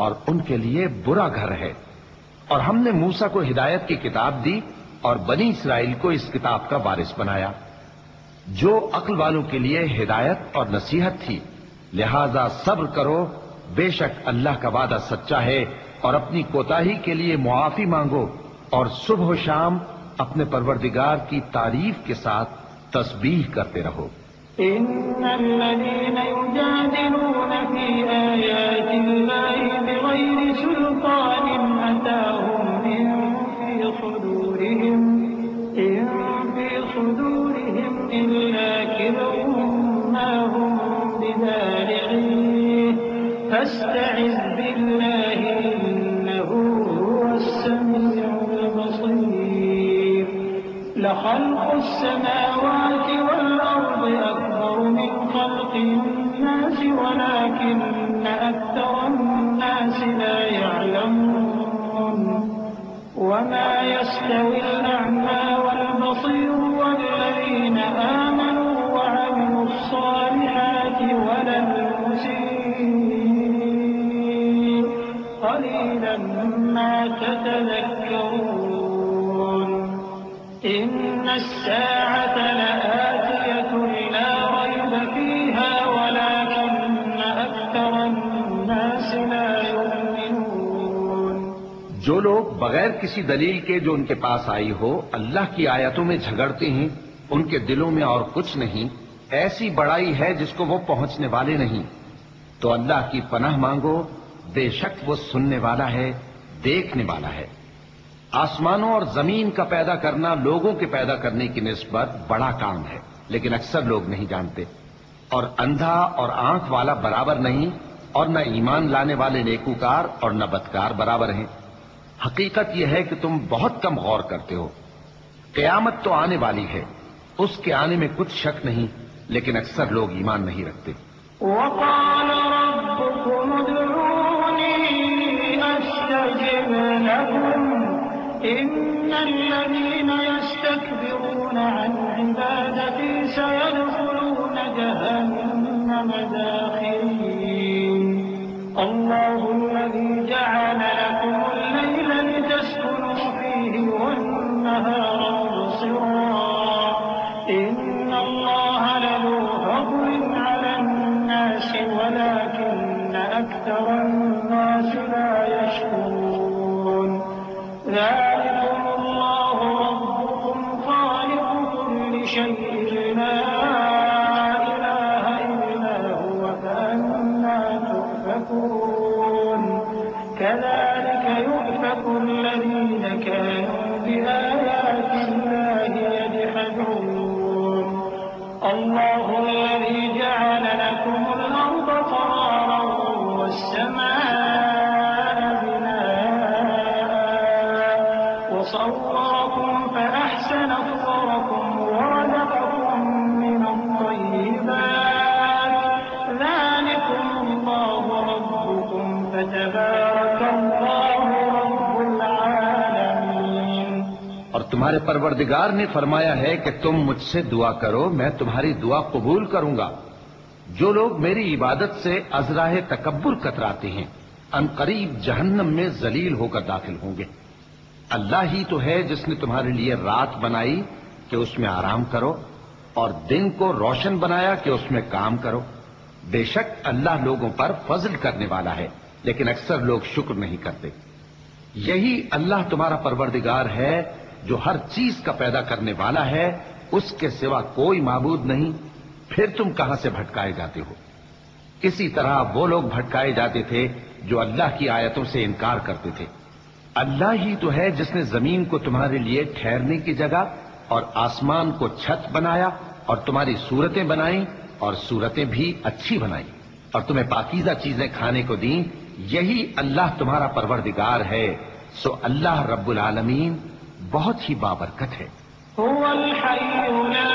اور ان کے لیے برا گھر ہے۔ اور ہم نے موسیٰ کو ہدایت کی کتاب دی اور بنی اسرائیل کو اس کتاب کا وارث بنایا، جو عقل والوں کے لیے ہدایت اور نصیحت تھی۔ لہذا صبر کرو، بے شک اللہ کا وعدہ سچا ہے، اور اپنی کوتاہی کے لیے معافی مانگو، اور صبح و شام اپنے پروردگار کی تعریف کے ساتھ تسبیح کرتے رہو۔ إن الذين يجادلون في آيات الله بغير سلطان أتاهم إن في صدورهم إلا كبر ما هم ببالغيه فاستعذ بالله إنه هو السميع البصير لخلق السماوات والأرض أكبر من خلق الناس ولكن أكثر الناس لا يعلمون وما يستوي الأعمى والبصير والذين آمنوا وعملوا الصالحات ولا المسيء قليلا ما تتذكرون إن الساعة لآتية لا ريب فيها ولكن أكثر الناس لا يؤمنون۔ جو لوگ بغیر کسی دلیل کے جو ان کے پاس آئی ہو اللہ کی آیتوں میں جھگڑتے ہیں، ان کے دلوں میں اور کچھ نہیں، ایسی بڑائی ہے جس کو وہ پہنچنے والے نہیں، تو اللہ کی پناہ مانگو، بے شک وہ سننے والا ہے، دیکھنے والا ہے۔ آسمانوں اور زمین کا پیدا کرنا لوگوں کے پیدا کرنے کی نسبت بڑا کام ہے، لیکن اکثر لوگ نہیں جانتے۔ اور اندھا اور آنکھ والا برابر نہیں، اور نہ ایمان لانے والے نیکوکار اور نہ بدکار برابر ہیں۔ حقیقت یہ ہے کہ تم بہت کم غور کرتے ہو۔ قیامت تو آنے والی ہے، اس کے آنے میں کچھ شک نہیں، لیکن اکثر لوگ ایمان نہیں رکھتے۔ وقال ربكم ادعوني أستجب لكم إن الذين يستكبرون عن عبادتي سيدخلون جهنم داخرين الله الذي جعل لكم الليل لتسكنوا فيه والنهار مبصرا إن الله لذو فضل على الناس ولكن أكثر الناس لا يشكرون ذلكم الله ربكم خالق كل شيء لا إله إلا هو فأنا تؤفكون كذلك يؤفك الذين كانوا بآيات الله يجحدون الله الذي جعل لكم الأرض قرارا والسماء بناء وصوركم فأحسن صوركم ورزقكم من الطيبات ذلكم الله ربكم فتبارك الله رب العالمين۔ اور تمہارے پروردگار نے فرمایا ہے کہ تم مجھ سے دعا کرو، میں تمہاری دعا قبول کروں گا۔ جو لوگ میری عبادت سے ازراہ تکبر کتراتے ہیں ان قریب جہنم میں ذلیل ہو کر داخل ہوں گے۔ اللہ ہی تو ہے جس نے تمہارے لیے رات بنائی کہ اس میں آرام کرو، اور دن کو روشن بنایا کہ اس میں کام کرو۔ بے شک اللہ لوگوں پر فضل کرنے والا ہے، لیکن اکثر لوگ شکر نہیں کرتے۔ یہی اللہ تمہارا پروردگار ہے جو ہر چیز کا پیدا کرنے والا ہے، اس کے سوا کوئی معبود نہیں، پھر تم کہاں سے بھٹکائے جاتے ہو؟ اسی طرح وہ لوگ بھٹکائے جاتے تھے جو اللہ کی آیتوں سے انکار کرتے تھے۔ اللہ ہی تو ہے جس نے زمین کو تمہارے لیے ٹھہرنے کی جگہ اور آسمان کو چھت بنایا اور تمہاری صورتیں بنائیں اور صورتیں بھی اچھی بنائیں اور تمہیں پاکیزہ چیزیں کھانے کو دیں۔ یہی اللہ تمہارا پروردگار ہے، سو اللہ رب العالمین بہت ہی بابرکت ہے۔ هو الحي لا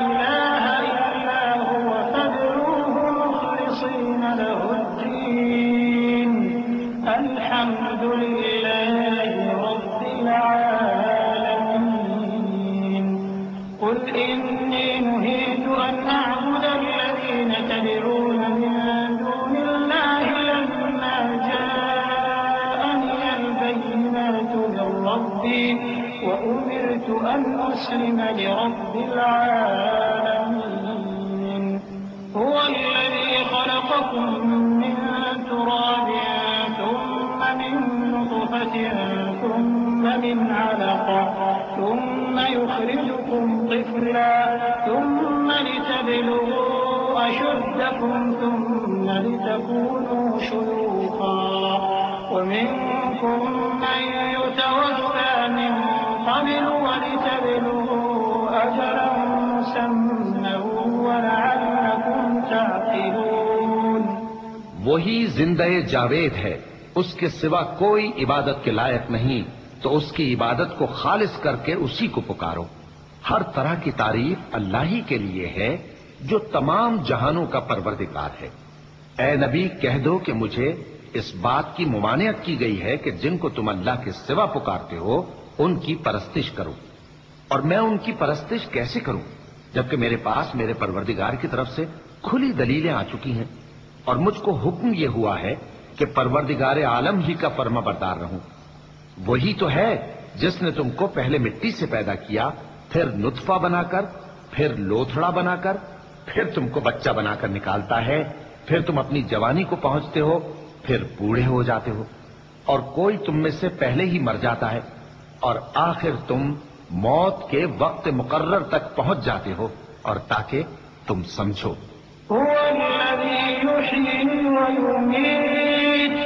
إله إلا هو فادعوه مخلصين له الدين الحمد لله رب العالمين قل إني نهيت أن أعبد الذين تدعون من دون الله لما جاءني البينات من ربي وأمرت أن أسلم لرب العالمين هو الذي خلقكم من تراب ثم من نطفة ثم من علقة ثم لتبلغوا أشدكم ثم لتكونوا شيوخا ومنكم من يتوفى من قبل ولتبلغوا أجلا مسمى ولعلكم تعقلون. وہی زندہ جاوید ہے، اس کے سوا کوئی عبادت کے لائق نہیں، تو اس کی عبادت کو خالص کر کے اسی کو پکارو. ہر طرح کی تعریف اللہ ہی کے لیے ہے جو تمام جہانوں کا پروردگار ہے. اے نبی کہہ دو کہ مجھے اس بات کی ممانعت کی گئی ہے کہ جن کو تم اللہ کے سوا پکارتے ہو ان کی پرستش کرو، اور میں ان کی پرستش کیسے کروں جبکہ میرے پاس میرے پروردگار کی طرف سے کھلی دلیلیں آ چکی ہیں، اور مجھ کو حکم یہ ہوا ہے کہ پروردگار عالم ہی کا فرما بردار رہوں. وہی تو ہے جس نے تم کو پہلے مٹی سے پیدا کیا، پھر نطفہ بنا کر، پھر لوتھڑا بنا کر، پھر تم کو بچہ بنا کر نکالتا ہے، پھر تم اپنی جوانی کو پہنچتے ہو، پھر بوڑھے ہو جاتے ہو، اور کوئی تم میں سے پہلے ہی مر جاتا ہے، اور آخر تم موت کے وقت مقرر تک پہنچ جاتے ہو، اور تاکہ تم سمجھو. هو الذي يحيي ويميت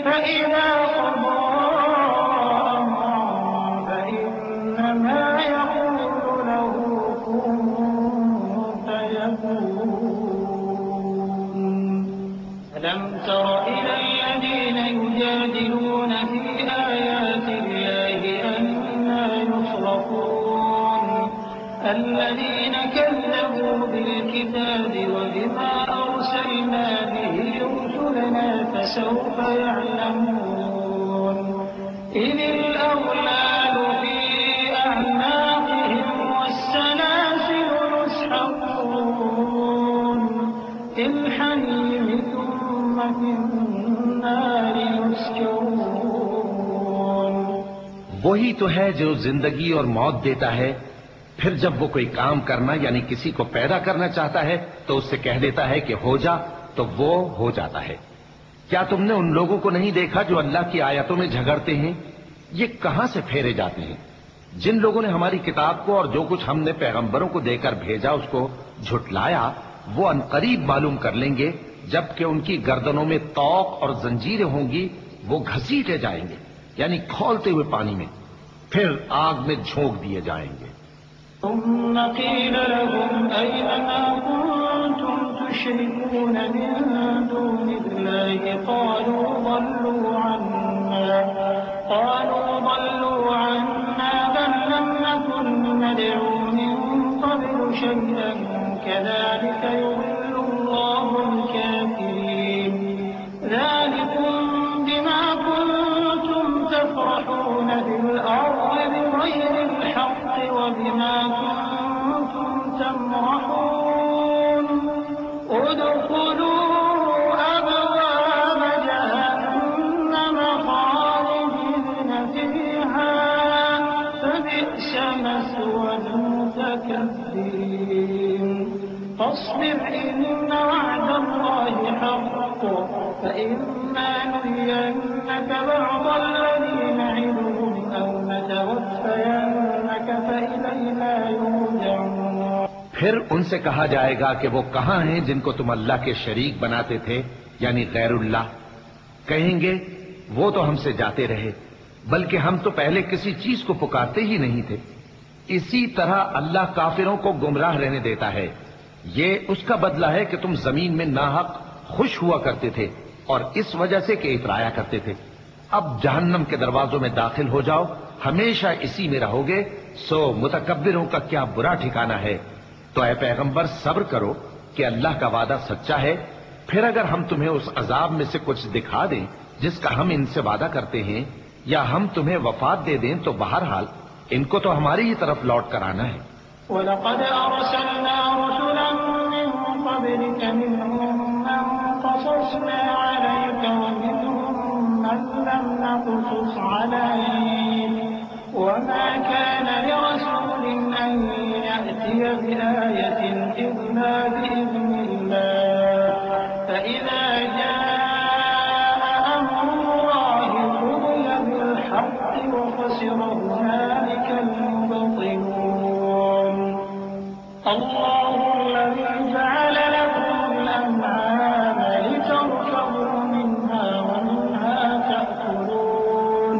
فإذا قضى أمرا فإنما يقول له كن فيكون. ألم تر إلى الذين يجادلون في آيات الله أنى يصرفون الذين كذبوا بالكتاب وبما أرسلنا به رسلنا فسوف يعلمون إذ الأغلال في أعناقهم والسلاسل يسحبون في الحميم ثم في النار يسجرون. وہی تو ہے جو زندگی اور موت دیتا ہے، پھر جب وہ کوئی کام کرنا یعنی کسی کو پیدا کرنا چاہتا ہے تو اس سے کہہ دیتا ہے کہ ہو جا، تو وہ ہو جاتا ہے. کیا تم نے ان لوگوں کو نہیں دیکھا جو اللہ کی آیتوں میں جھگڑتے ہیں؟ یہ کہاں سے پھیرے جاتے ہیں؟ جن لوگوں نے ہماری کتاب کو اور جو کچھ ہم نے پیغمبروں کو دے کر بھیجا اس کو جھٹلایا، وہ عنقریب معلوم کر لیں گے جبکہ ان کی گردنوں میں طوق اور زنجیریں ہوں گی، وہ گھسیٹے جائیں گے یعنی کھولتے ہوئے پانی میں، پھر آگ میں جھونک دیے جائیں گے. ثم قيل لهم أين ما كنتم تشركون من دون الله قالوا ضلوا عنا بل لم نكن ندعو من قبل شيئا كذلك يضل الله الكافرين. ذلكم بما كنتم تفرحون في الأرض بغير الحق وبما كنتم تمرحون ادخلوا أبواب جهنم خالدين فيها فبئس مثوى المتكبرين. فاصبر إن وعد الله حق فإما نرينك بعض الذي نعدهم أو نتوفينك فإلينا يرجعون. پھر ان سے کہا جائے گا کہ وہ کہاں ہیں جن کو تم اللہ کے شریک بناتے تھے یعنی غیر اللہ؟ کہیں گے وہ تو ہم سے جاتے رہے، بلکہ ہم تو پہلے کسی چیز کو پکارتے ہی نہیں تھے. اسی طرح اللہ کافروں کو گمراہ رہنے دیتا ہے. یہ اس کا بدلہ ہے کہ تم زمین میں ناحق خوش ہوا کرتے تھے اور اس وجہ سے کہ اترایا کرتے تھے. اب جہنم کے دروازوں میں داخل ہو جاؤ، ہمیشہ اسی میں رہو گے، سو متکبروں کا کیا برا ٹھکانہ ہے. تو اے پیغمبر صبر کرو کہ اللہ کا وعدہ سچا ہے. پھر اگر ہم تمہیں اس عذاب میں سے کچھ دکھا دیں جس کا ہم ان سے وعدہ کرتے ہیں، یا ہم تمہیں وفات دے دیں، تو بہرحال ان کو تو ہماری ہی طرف لوٹ کر آنا ہے. وَلَقَدْ أَرْسَلْنَا رُسُلًا مِّن قَبْلِكَ مِنْهُم مَّن قَصَصْنَا عَلَيْكَ وَمِنْهُم مَّن لَّمْ نَقْصُصْ عَلَيْكَ وَمَا كَانَ لِرَسُولٍ أَن يَأْتِيَ بِآيَةٍ إِلَّا بِإِذْنِ اللَّهِ فَإِذَا جَاءَ أَمْرُ اللَّهِ قُضِيَ بِالْحَقِّ وَخَسِرَ هُنَالِكَ الْمُبْطِلُونَ. اللہ الله الذي جعل لكم الأنعام لتركبوا منها ومنها تأكلون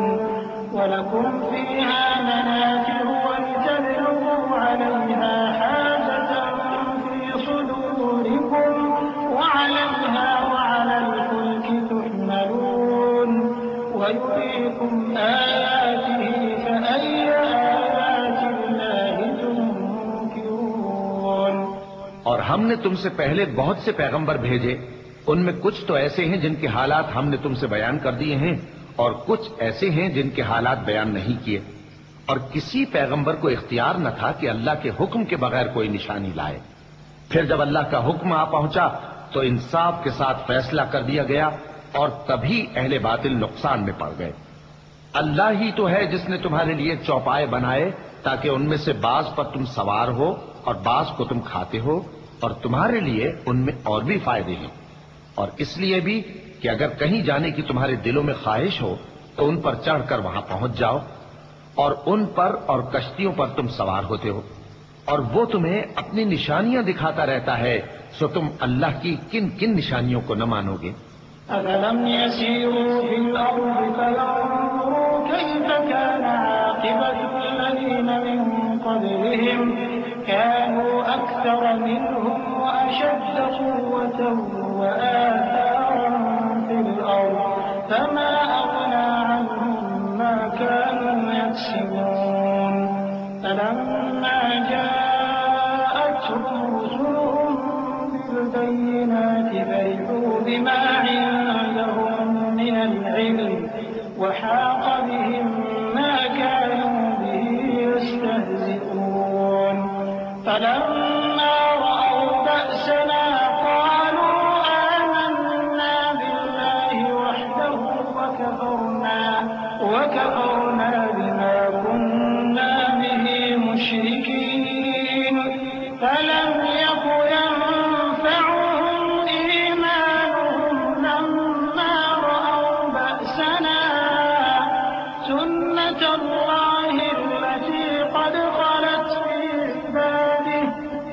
ولكم فيها منافع ولتبلغوا عليها حاجة في صدوركم وعليها وعلى الفلك تحملون ويريكم آياته فأي آيات الله تنكرون. اور ہم نے تم سے پہلے بہت سے پیغمبر بھیجے، ان میں کچھ تو ایسے ہیں جن کے حالات ہم نے تم سے بیان کر دیے ہیں اور کچھ ایسے ہیں جن کے حالات بیان نہیں کیے. اور کسی پیغمبر کو اختیار نہ تھا کہ اللہ کے حکم کے بغیر کوئی نشانی لائے. پھر جب اللہ کا حکم آ پہنچا تو انصاف کے ساتھ فیصلہ کر دیا گیا اور تبھی اہل باطل نقصان میں پڑ گئے. اللہ ہی تو ہے جس نے تمہارے لیے چوپائے بنائے تاکہ ان میں سے بعض پر تم سوار ہو اور بعض کو تم کھاتے ہو، اور تمہارے لیے ان میں اور بھی فائدے ہیں. اور اس لیے بھی کہ اگر کہیں جانے کی تمہارے دلوں میں خواہش ہو تو ان پر چڑھ کر وہاں پہنچ جاؤ، اور ان پر اور کشتیوں پر تم سوار ہوتے ہو، اور وہ تمہیں اپنی نشانیاں دکھاتا رہتا ہے، سو تم اللہ کی کن کن نشانیوں کو نہ مانو گے؟ أَفَلَمْ يَسِيرُوا فِي الْأَرْضِ فَيَنظُرُوا كَيْفَ كَانَ عَاقِبَةُ الَّذِينَ مِن قَبْلِهِمْ كَانُوا أَكْثَرَ مِنْهُمْ وَأَشَدَّ قُوَّةً وَآثَارًا فِي الْأَرْضِ فَمَا أَغْنَىٰ عَنْهُم مَّا كَانُوا يَكْسِبُونَ. فَلَمَّا جَاءَتْهُمْ رُسُلُهُم بِالْبَيِّنَاتِ فَرِحُوا بِمَا عِندَهُم مِّنَ الْعِلْمِ وَحَاقَ بِهِم مَّا كَانُوا بِهِ يَسْتَهْزِئُونَ. فَلَمَّا رَأَوْا بَأْسَنَا قَالُوا آمَنَّا بِاللَّهِ وَحْدَهُ وَكَفَرْنَا بِمَا كُنَّا بِهِ مُشْرِكِينَ. فَلَمْ يَكُ يَنفَعُهُمْ إِيمَانُهُمْ لَمَّا رَأَوْا بَأْسَنَا سُنَّتَ اللَّهِ الَّتِي قَدْ خَلَتْ فِي عِبَادِهِ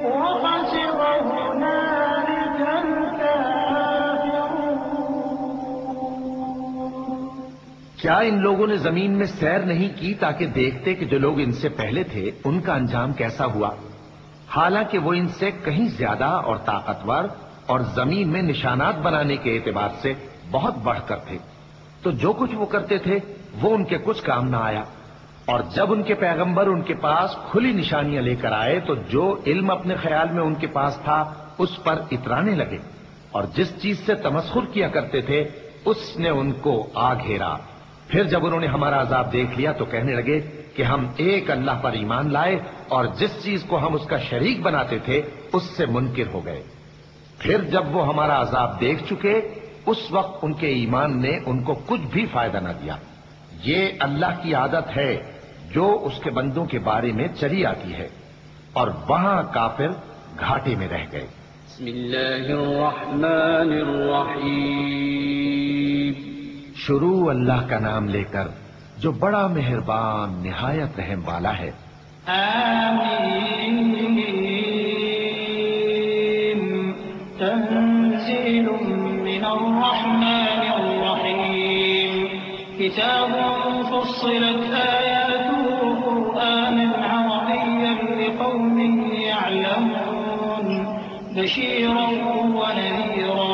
وَخَسِرَ هُنَالِكَ الْكَافِرُونَ. کیا ان لوگوں نے زمین میں سیر نہیں کی تاکہ دیکھتے کہ جو لوگ ان سے پہلے تھے ان کا انجام کیسا ہوا؟ حالانکہ وہ ان سے کہیں زیادہ اور طاقتور اور زمین میں نشانات بنانے کے اعتبار سے بہت بڑھ کر تھے، تو جو کچھ وہ کرتے تھے وہ ان کے کچھ کام نہ آیا. اور جب ان کے پیغمبر ان کے پاس کھلی نشانیاں لے کر آئے تو جو علم اپنے خیال میں ان کے پاس تھا اس پر اترانے لگے، اور جس چیز سے تمسخر کیا کرتے تھے اس نے ان کو آ گھیرا. پھر جب انہوں نے ہمارا عذاب دیکھ لیا تو کہنے لگے کہ ہم ایک اللہ پر ایمان لائے اور جس چیز کو ہم اس کا شریک بناتے تھے اس سے منکر ہو گئے. پھر جب وہ ہمارا عذاب دیکھ چکے اس وقت ان کے ایمان نے ان کو کچھ بھی فائدہ نہ دیا. یہ اللہ کی عادت ہے جو اس کے بندوں کے بارے میں چلی آتی ہے، اور وہاں کافر گھاٹے میں رہ گئے. بسم اللہ الرحمن الرحیم. شروع اللہ کا نام لے کر جو بڑا مہربان نہایت رحم والا ہے. آمین. تنزیل من الرحمن الرحیم. کتاب فصلت آیاته قرآنا عربیا لقوم يعلمون بشیرا ونذیرا.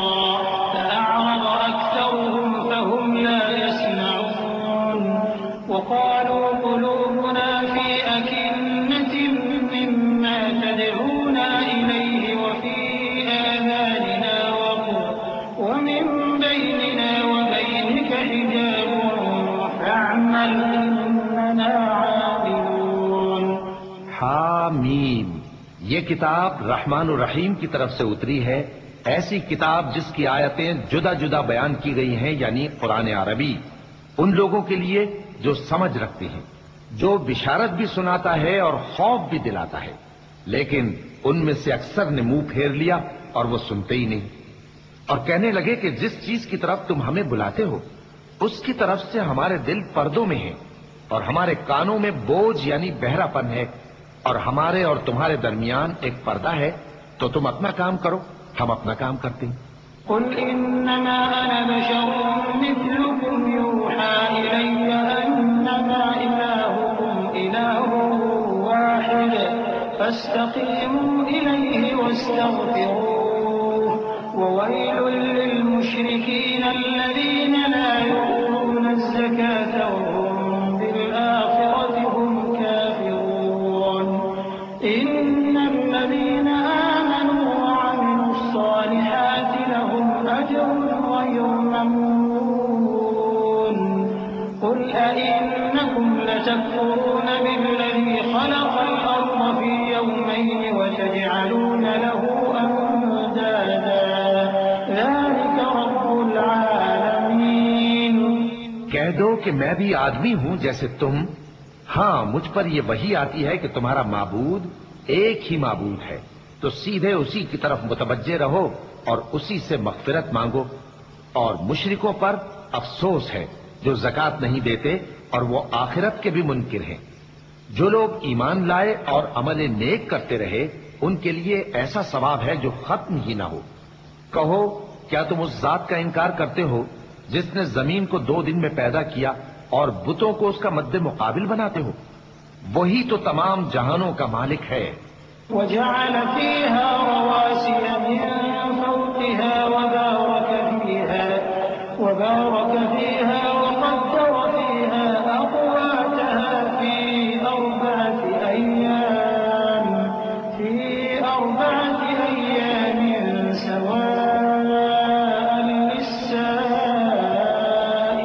فأعرض أكثرهم فهم لا يسمعون. وقالوا قلوبنا في أكنة مما تدعونا إليه وفي آذاننا وقر ومن بيننا وبينك حجاب فاعمل إننا عاملون. حامیم. یہ کتاب رحمان الرحیم کی طرف سے اتری ہے، ایسی کتاب جس کی آیتیں جدا جدا بیان کی گئی ہیں، یعنی قرآن عربی، ان لوگوں کے لیے جو سمجھ رکھتے ہیں، جو بشارت بھی سناتا ہے اور خوف بھی دلاتا ہے. لیکن ان میں سے اکثر نے منہ پھیر لیا اور وہ سنتے ہی نہیں، اور کہنے لگے کہ جس چیز کی طرف تم ہمیں بلاتے ہو اس کی طرف سے ہمارے دل پردوں میں ہیں اور ہمارے کانوں میں بوجھ یعنی بہرا پن ہے، اور ہمارے اور تمہارے درمیان ایک پردہ ہے، تو تم اپنا کام کرو، ہم اپنا کام کرتے ہیں۔ قل إنما أنا بشر مثلكم يوحى إلي أنما إلهكم إله واحد فاستقيموا إليه واستغفروه وويل للمشركين الذين لا يؤتون الزكاة وهم بالآخرة هم كافرون إن الذين آمنوا وعملوا الصالحات لهم أجر غير ممنون قل أئنكم لتكفرون بالذي خلق الأرض في يومين وتجعلون له أندادا ذلك رب العالمين۔ کہہ دو کہ میں بھی آدمی ہوں جیسے تم، ہاں مجھ پر یہ وحی آتی ہے کہ تمہارا معبود ایک ہی معبود ہے، تو سیدھے اسی کی طرف متوجہ رہو اور اسی سے مغفرت مانگو۔ اور مشرکوں پر افسوس ہے جو زکوٰۃ نہیں دیتے اور وہ آخرت کے بھی منکر ہیں۔ جو لوگ ایمان لائے اور عمل نیک کرتے رہے ان کے لیے ایسا ثواب ہے جو ختم ہی نہ ہو۔ کہو کیا تم اس ذات کا انکار کرتے ہو جس نے زمین کو 2 دن میں پیدا کیا اور بتوں کو اس کا مد مقابل بناتے ہو؟ وہی تو تمام جہانوں کا مالک ہے۔ وجعل فيها رواسي من فوقها وبارك فيها وقدر فيها أقواتها في أربعة أيام سواء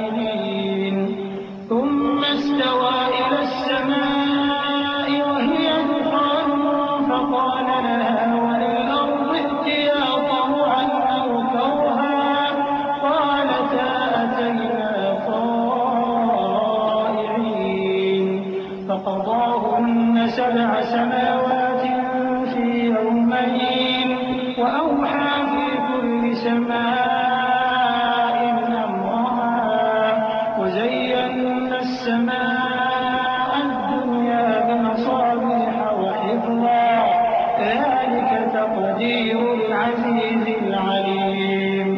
للسائلين ثم استوى إلى السماء وهي دخان فقال لها وللأرض ائتيا طوعا أو كرها قالتا أتينا طائعين فقضاهن 7 سماوات في يومين وأوحى في كل سماء أمرها وزينا السماء الدنيا بمصابيح وحفظا ذلك تقدير العزيز العليم۔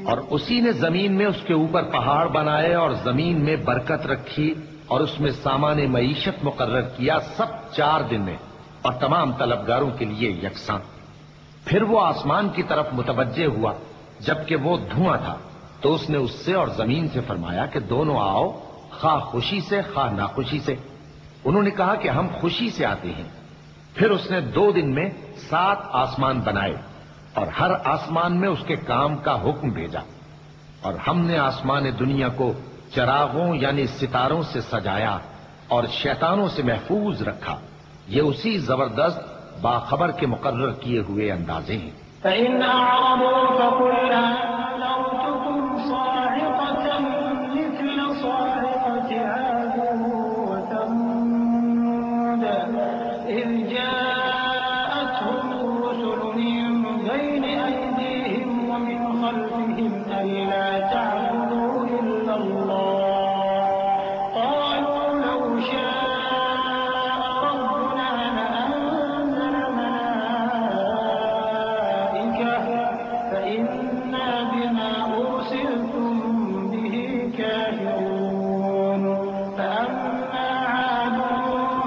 اور اسی نے زمین میں اس کے اوپر پہاڑ بنائے اور زمین میں برکت رکھی اور اس میں سامان معیشت مقرر کیا، سب 4 دن میں اور تمام طلبگاروں کے لیے یکساں۔ پھر وہ آسمان کی طرف متوجہ ہوا جبکہ وہ دھواں تھا، تو اس نے اس سے اور زمین سے فرمایا کہ دونوں آؤ، خواہ خوشی سے خواہ ناخوشی سے۔ انہوں نے کہا کہ ہم خوشی سے آتے ہیں۔ پھر اس نے 2 دن میں 7 آسمان بنائے اور ہر آسمان میں اس کے کام کا حکم بھیجا، اور ہم نے آسمان دنیا کو چراغوں یعنی ستاروں سے سجایا اور شیطانوں سے محفوظ رکھا۔ یہ اسی زبردست باخبر کے مقرر کیے ہوئے اندازے ہیں۔ فإن أعرضوا فقل أنذرتكم صاعقة مثل صاعقة عاد وثمود إذ جاءتهم الرسل من بين أيديهم ومن خلفهم ألا تعبدوا إلا الله قالوا لو شاء ربنا لأنزل ملائكة فإنا بما أرسلتم به كافرون فأما عاد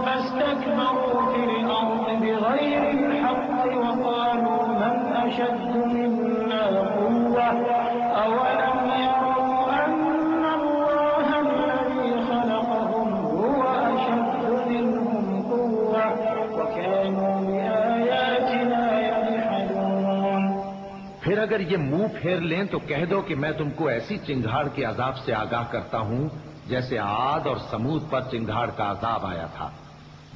فاستكبروا في الأرض بغير الحق وقالوا من أشد منا قوة أولم يروا أن الله الذي خلقهم هو أشد منهم قوة وكانوا بآياتنا يجحدون۔ پھر اگر یہ منہ پھیر لیں تو کہہ دو کہ میں تم کو ایسی چنگھاڑ کے عذاب سے آگاہ کرتا ہوں جیسے عاد اور سمود پر چنگھاڑ کا عذاب آیا تھا،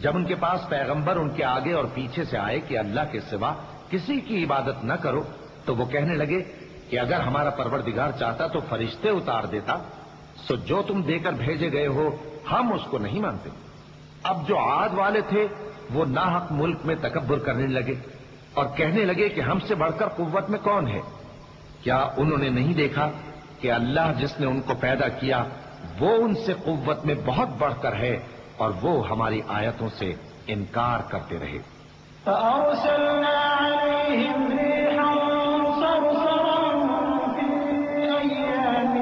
جب ان کے پاس پیغمبر ان کے آگے اور پیچھے سے آئے کہ اللہ کے سوا کسی کی عبادت نہ کرو، تو وہ کہنے لگے کہ اگر ہمارا پروردگار چاہتا تو فرشتے اتار دیتا، سو جو تم دے کر بھیجے گئے ہو ہم اس کو نہیں مانتے۔ اب جو عاد والے تھے وہ ناحق ملک میں تکبر کرنے لگے اور کہنے لگے کہ ہم سے بڑھ کر قوت میں کون ہے؟ کیا انہوں نے نہیں دیکھا کہ اللہ جس نے ان کو پیدا کیا وہ ان سے قوت میں بہت بڑھ کر ہے اور وہ ہماری آیتوں سے انکار کرتے رہے۔ فأرسلنا عليهم ريحا صرصرا في أيام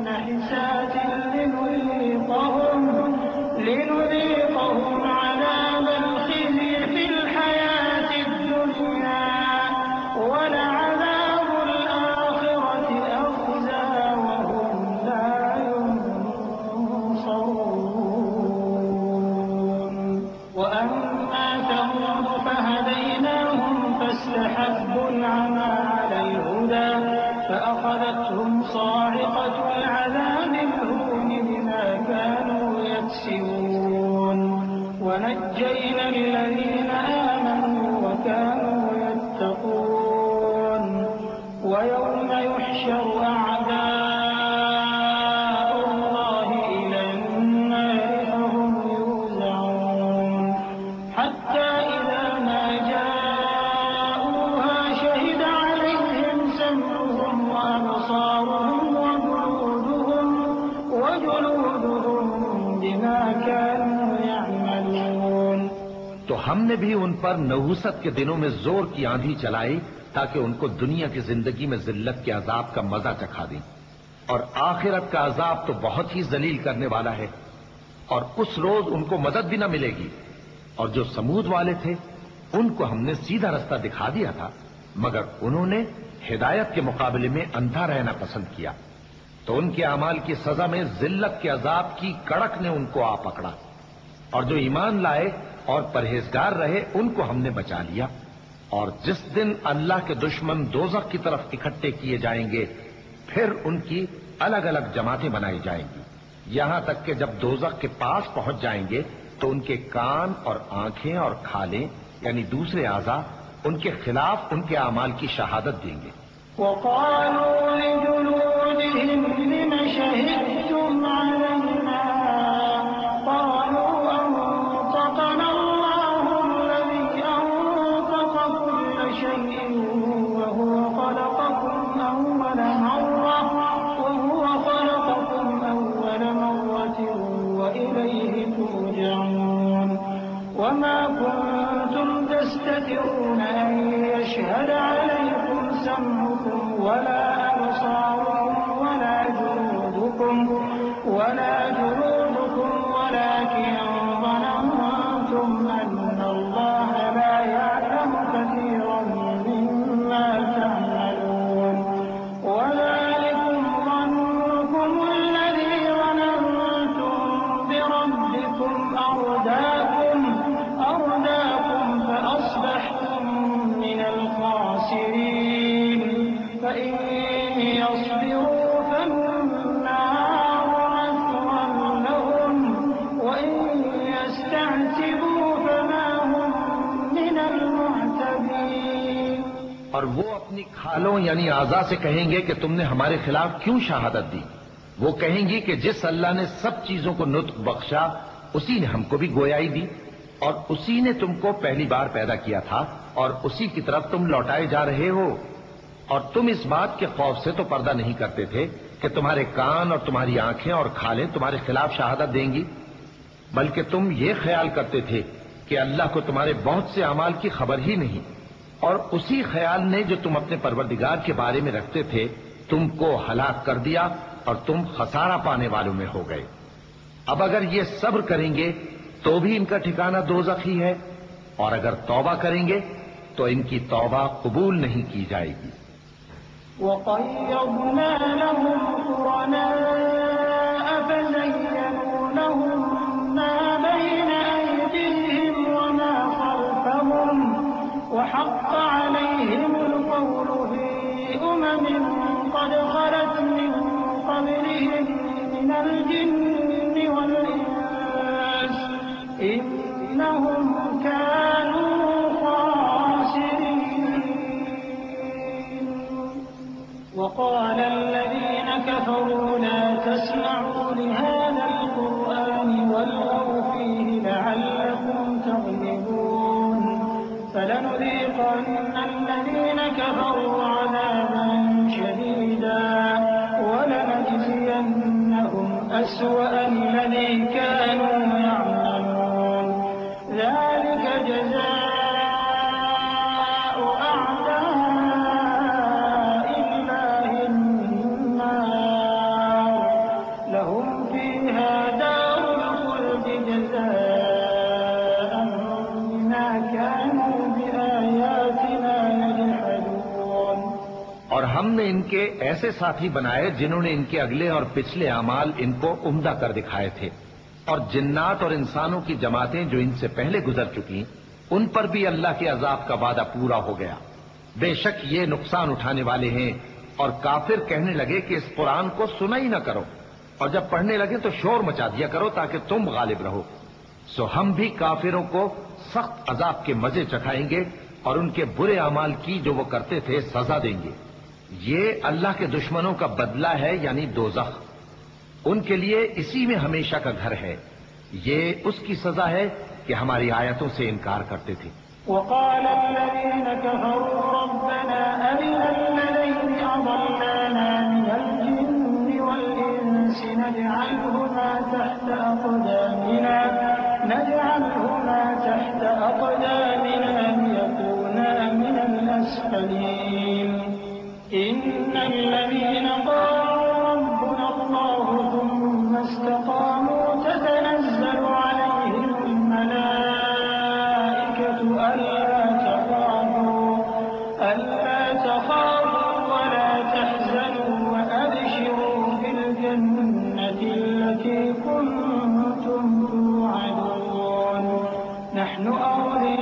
نحسات لنذيقهم عذاب الخزي في الحياة الدنيا ولعذاب الآخرة أخزى وهم لا ينصرون وأما ثمود فهديناهم فاستحبوا العمى على الهدى فأخذتهم صاعقة العذاب الهون بما كانوا يكسبون ونجينا الذين آمنوا وكانوا يتقون ويوم يحشر أعداء الله إلى النار فهم يوزعون حتى إذا ما جاءوها شهد عليهم سمعهم وأبصارهم وجلودهم بما كانوا يعملون۔ تو ہم نے بھی ان پر نحوست کے دنوں میں زور کی آندھی چلائی تاکہ ان کو دنیا کی زندگی میں ذلت کے عذاب کا مزہ چکھا دیں، اور آخرت کا عذاب تو بہت ہی ذلیل کرنے والا ہے، اور اس روز ان کو مدد بھی نہ ملے گی۔ اور جو سمود والے تھے ان کو ہم نے سیدھا رستہ دکھا دیا تھا، مگر انہوں نے ہدایت کے مقابلے میں اندھا رہنا پسند کیا، تو ان کے اعمال کی سزا میں ذلت کے عذاب کی کڑک نے ان کو آ پکڑا، اور جو ایمان لائے اور پرہیزگار رہے ان کو ہم نے بچا لیا۔ اور جس دن اللہ کے دشمن دوزخ کی طرف اکٹھے کیے جائیں گے پھر ان کی الگ الگ جماعتیں بنائی جائیں گی، یہاں تک کہ جب دوزخ کے پاس پہنچ جائیں گے تو ان کے کان اور آنکھیں اور کھالیں یعنی دوسرے اعضاء ان کے خلاف ان کے اعمال کی شہادت دیں گے۔ وقالوا لجلودهم لم شهدتم علينا قالوا أنطقنا الله الذي أنطق كل شيء وهو خلقكم أول مرة وإليه ترجعون وما كنتم تستترون أن يشهد عليكم سمعكم ولا أبصاركم ولا جلودكم ولكن ظننتم أن الله لا يعلم كثيرا مما تعملون وذلكم ظنكم الذي ظننتم بربكم أرداكم فأصبحتم من الخاسرين فإن يصبروا فالنار مثوى لهم وإن يستعتبوا فما هم من المعتبين۔ اور وہ اپنی کھالوں یعنی اعضاء سے کہیں گے کہ تم نے ہمارے خلاف کیوں شہادت دی؟ وہ کہیں گی کہ جس اللہ نے سب چیزوں کو نطق بخشا اسی نے ہم کو بھی گویائی دی، اور اسی نے تم کو پہلی بار پیدا کیا تھا اور اسی کی طرف تم لوٹائے جا رہے ہو، اور تم اس بات کے خوف سے تو پردہ نہیں کرتے تھے کہ تمہارے کان اور تمہاری آنکھیں اور کھالیں تمہارے خلاف شہادت دیں گی، بلکہ تم یہ خیال کرتے تھے کہ اللہ کو تمہارے بہت سے اعمال کی خبر ہی نہیں، اور اسی خیال نے جو تم اپنے پروردگار کے بارے میں رکھتے تھے تم کو ہلاک کر دیا اور تم خسارہ پانے والوں میں ہو گئے۔ اب اگر یہ صبر کریں گے تو بھی ان کا ٹھکانہ دوزخ ہی ہے، اور اگر توبہ کریں گے تو ان کی توبہ قبول نہیں کی جائے گی۔ وَقَيَّضْنَا لَهُمْ قُرَنَاءَ فَزَيَّنُوا لَهُم مَّا بَيْنَ أَيْدِيهِمْ وَمَا خَلْفَهُمْ وَحَقَّ عَلَيْهِمُ الْقَوْلُ فِي أُمَمٍ قَدْ خَلَتْ مِن قَبْلِهِم مِّنَ الْجِنِّ وَالْإِنسِ إِنَّهُمْ كَانُوا خَاسِرِينَ۔ وقال الذين كفروا لا تسمعوا لهذا القرآن والغوا فيه لعلكم تغلبون فلنذيقن الذين كفروا عذابا شديدا ولنجزينهم أسوأ الذي كانوا يعملون ہم نے ان کے ایسے ساتھی بنائے جنہوں نے ان کے اگلے اور پچھلے اعمال ان کو عمدہ کر دکھائے تھے، اور جنات اور انسانوں کی جماعتیں جو ان سے پہلے گزر چکی ان پر بھی اللہ کے عذاب کا وعدہ پورا ہو گیا۔ بے شک یہ نقصان اٹھانے والے ہیں۔ اور کافر کہنے لگے کہ اس قرآن کو سنا ہی نہ کرو، اور جب پڑھنے لگے تو شور مچا دیا کرو تاکہ تم غالب رہو۔ سو ہم بھی کافروں کو سخت عذاب کے مزے چکھائیں گے اور ان کے برے اعمال کی جو وہ کرتے تھے سزا دیں گے۔ یہ اللہ کے دشمنوں کا بدلہ ہے، یعنی دوزخ۔ ان کے لیے اسی میں ہمیشہ کا گھر ہے۔ یہ اس کی سزا ہے کہ ہماری آیتوں سے انکار کرتے تھے۔ وقال الذين كفروا ربنا أرنا الذين أضلانا من الجن والإنس نجعلهما تحت أقدامنا ليكونا من الأسفلين إن الذين قالوا ربنا الله ثم استقاموا تتنزل عليهم الملائكة ألا تخافوا ولا تحزنوا وأبشروا بالجنة التي كنتم توعدون نحن أولياؤكم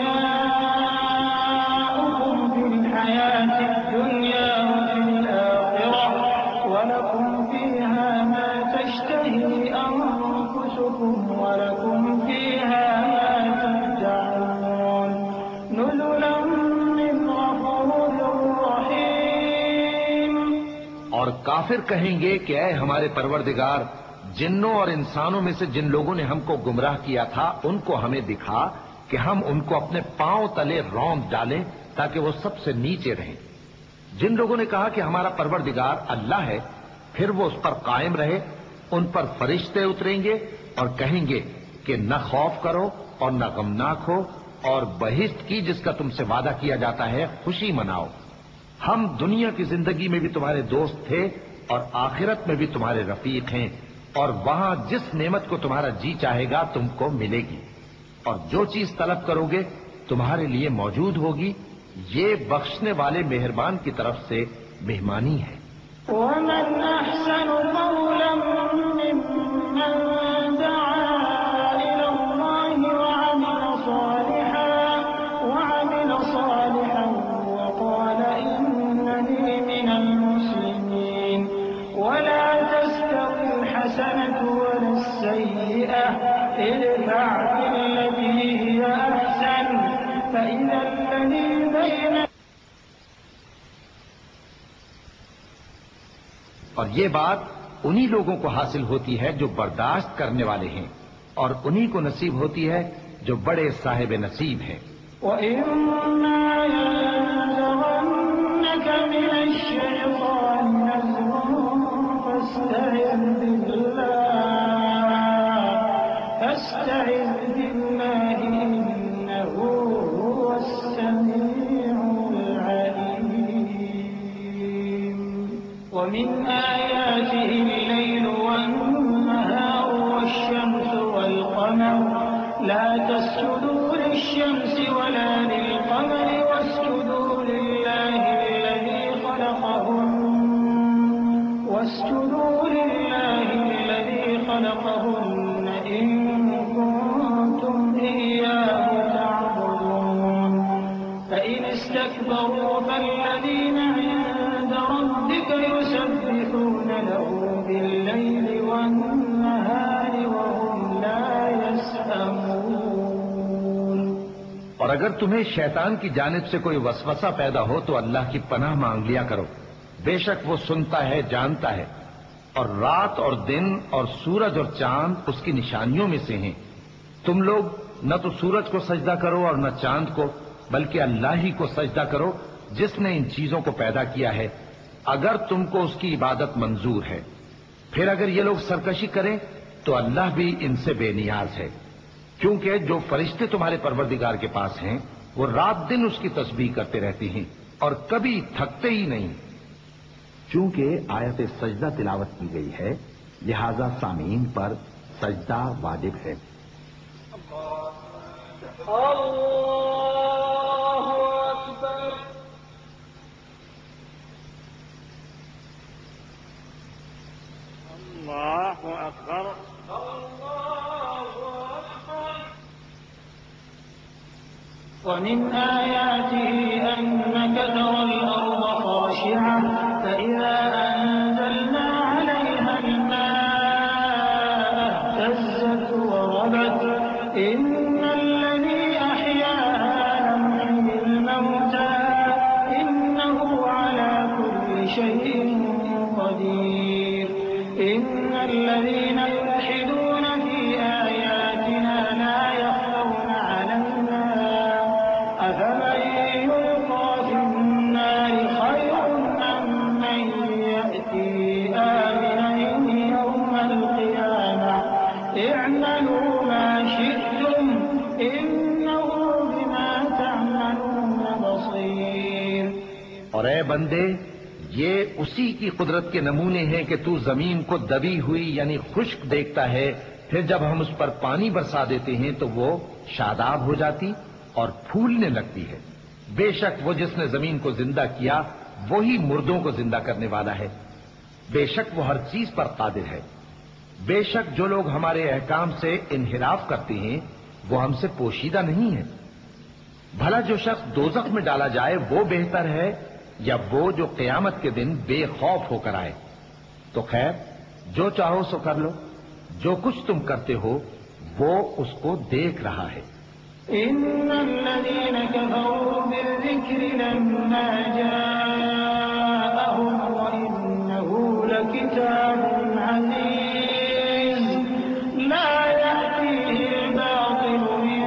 في الحياة الدنيا وفي الآخرة ولكم فيها ما تشتهي أنفسكم ولكم فيها ما تدعون نزلا من غفور رحيم۔ اور کافر کہیں گے کہ اے ہمارے پروردگار، جنوں اور انسانوں میں سے جن لوگوں نے ہم کو گمراہ کیا تھا ان کو ہمیں دکھا کہ ہم ان کو اپنے پاؤں تلے روند ڈالیں تاکہ وہ سب سے نیچے رہیں۔ جن لوگوں نے کہا کہ ہمارا پروردگار اللہ ہے، پھر وہ اس پر قائم رہے، ان پر فرشتے اتریں گے اور کہیں گے کہ نہ خوف کرو اور نہ غمناک ہو، اور بہشت کی جس کا تم سے وعدہ کیا جاتا ہے خوشی مناؤ۔ ہم دنیا کی زندگی میں بھی تمہارے دوست تھے اور آخرت میں بھی تمہارے رفیق ہیں، اور وہاں جس نعمت کو تمہارا جی چاہے گا تم کو ملے گی، اور جو چیز طلب کرو گے تمہارے لیے موجود ہوگی۔ یہ بخشنے والے مہربان کی طرف سے مہمانی ہے۔ ومن أحسن قولا ممن دعا إلى الله وعمل صالحا وقال إنني من المسلمين ولا تستوي الحسنة ولا السيئة ادفع بالتي هي أحسن فإذا الذي بين اور یہ بات انہی لوگوں کو حاصل ہوتی ہے جو برداشت کرنے والے ہیں، اور انہی کو نصیب ہوتی ہے جو بڑے صاحب نصیب ہیں۔ وَإِمَّا يَنزَغَنَّكَ مِنَ الشَّيْطَانِ نَزْغٌ فَاسْتَعِذْ بِاللَّهِ إِنَّهُ هُوَ السَّمِيعُ الْعَلِيمُ وَمِنْ آيَاتِهِ اللَّيْلُ وَالنَّهَارُ وَالشَّمْسُ وَالْقَمَرُ لَا تَسْجُدُوا لِلشَّمْسِ وَلَا لِلْقَمَرِ وَاسْجُدُوا لِلَّهِ الَّذِي خَلَقَهُنَّ إِن كُنتُمْ إِيَّاهُ تَعْبُدُونَ فَإِنِ اسْتَكْبَرُوا فَالَّذِينَ عِندَ رَبِّكَ يُسَبِّحُونَ لَهُ بِاللَّيْلِ وَالنَّهَارِ وَهُمْ لَا يَسْأَمُونَ۔ اور اگر تمہیں شیطان کی جانب سے کوئی وسوسہ پیدا ہو تو اللہ کی پناہ مانگ لیا کرو، بے شک وہ سنتا ہے، جانتا ہے۔ اور رات اور دن اور سورج اور چاند اس کی نشانیوں میں سے ہیں۔ تم لوگ نہ تو سورج کو سجدہ کرو اور نہ چاند کو، بلکہ اللہ ہی کو سجدہ کرو جس نے ان چیزوں کو پیدا کیا ہے، اگر تم کو اس کی عبادت منظور ہے۔ پھر اگر یہ لوگ سرکشی کریں تو اللہ بھی ان سے بے نیاز ہے، کیونکہ جو فرشتے تمہارے پروردگار کے پاس ہیں وہ رات دن اس کی تسبیح کرتے رہتے ہیں اور کبھی تھکتے ہی نہیں۔ چونکہ آیت سجدہ تلاوت کی گئی ہے لہذا سامعین پر سجدہ واجب ہے۔ ومن آياته أنك ترى الأرض خاشعة فإذا أنزلنا عليها الماء اهتزت وربت إن الذي أحياها لمحيي الموتى إنه على كل شيء قدير إن الذين يلحدون في آياتنا لا يخفون علينا أفمن يلقى في النار خير أم من يأتي آمنا يوم القيامة اعملوا ما شئتم إنه بما تعملون بصير. اور اے بندے، یہ اسی کی قدرت کے نمونے ہیں کہ تو زمین کو دبی ہوئی یعنی خشک دیکھتا ہے، پھر جب ہم اس پر پانی برسا دیتے ہیں تو وہ شاداب ہو جاتی اور پھولنے لگتی ہے. بے شک وہ جس نے زمین کو زندہ کیا وہی مردوں کو زندہ کرنے والا ہے. بے شک وہ ہر چیز پر قادر ہے. بے شک جو لوگ ہمارے احکام سے انحراف کرتے ہیں وہ ہم سے پوشیدہ نہیں ہیں. بھلا جو شخص دوزخ میں ڈالا جائے وہ بہتر ہے یا وہ جو قیامت کے دن بے خوف ہو کر آئے؟ تو خیر، جو چاہو سو کر لو، جو کچھ تم کرتے ہو وہ اس کو دیکھ رہا ہے. إن الذين كفروا بالذكر لما جاءهم وإنه لكتاب عزيز لا يأتيه الباطل من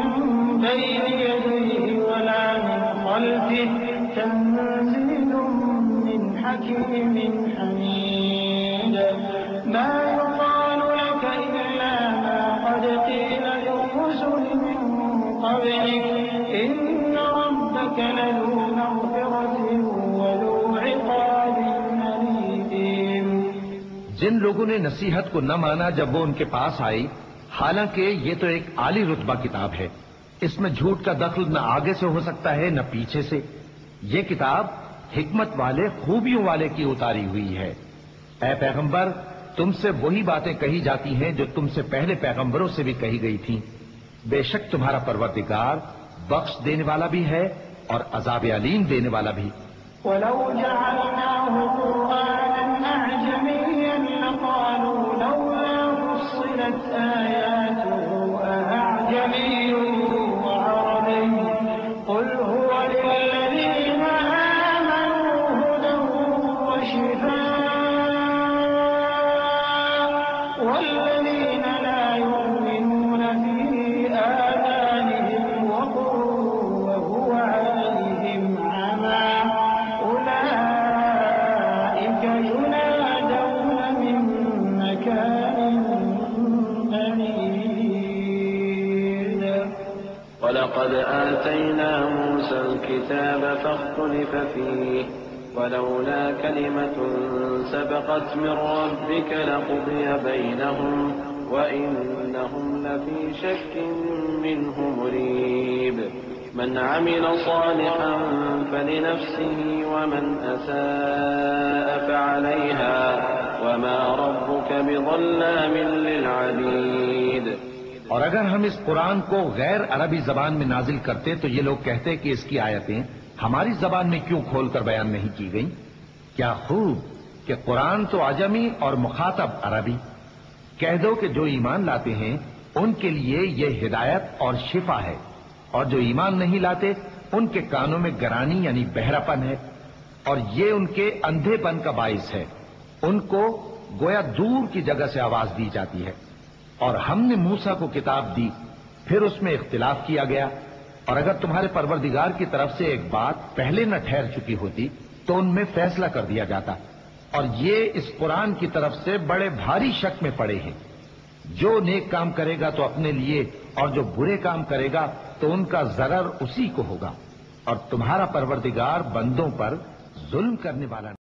بين يديه ولا من خلفه تنزيل من حكيم حميد. ما يقال لك إلا ما قد قيل للرسل من قبلك إن ربك لذو مغفرة وذو عقاب أليم. جن لوگوں نے نصیحت کو نہ مانا جب وہ ان کے پاس آئی، حالانکہ یہ تو ایک عالی رتبہ کتاب ہے، اس میں جھوٹ کا دخل نہ آگے سے ہو سکتا ہے نہ پیچھے سے. یہ کتاب حکمت والے خوبیوں والے کی اتاری ہوئی ہے. اے پیغمبر، تم سے وہی باتیں کہی جاتی ہیں جو تم سے پہلے پیغمبروں سے بھی کہی گئی تھیں. بے شک تمہارا پروردگار بخش دینے والا بھی ہے اور عذاب علیم دینے والا بھی. ولو جعلناه قرآنا أعجميا لقالوا لولا فصلت آياته أأعجمي وعربي قل هو للذين آمنوا هدى وشفاء والذين لا يؤمنون في آذانهم وقر وهو عليهم عمى أولئك ينادون من مكان بعيد. ولقد آتينا موسى الكتاب فاختلف فيه ولولا كلمة سبقت من ربك لقضي بينهم وإنهم لفي شك منه مريب. من عمل صالحا فلنفسه ومن أساء فعليها وما ربك بظلام للعبيد. اور اگر ہم اس قرآن کو غیر عربی زبان میں نازل کرتے تو یہ لوگ کہتے کہ اس کی آیتیں ہماری زبان میں کیوں کھول کر بیان نہیں کی گئیں؟ کیا خوب کہ قرآن تو عجمی اور مخاطب عربی. کہہ دو کہ جو ایمان لاتے ہیں ان کے لیے یہ ہدایت اور شفا ہے، اور جو ایمان نہیں لاتے ان کے کانوں میں گرانی یعنی بہراپن ہے، اور یہ ان کے اندھے پن کا باعث ہے. ان کو گویا دور کی جگہ سے آواز دی جاتی ہے. اور ہم نے موسیٰ کو کتاب دی، پھر اس میں اختلاف کیا گیا، اور اگر تمہارے پروردگار کی طرف سے ایک بات پہلے نہ ٹھہر چکی ہوتی تو ان میں فیصلہ کر دیا جاتا. اور یہ اس قرآن کی طرف سے بڑے بھاری شک میں پڑے ہیں. جو نیک کام کرے گا تو اپنے لیے، اور جو برے کام کرے گا تو ان کا ضرر اسی کو ہوگا. اور تمہارا پروردگار بندوں پر ظلم کرنے والا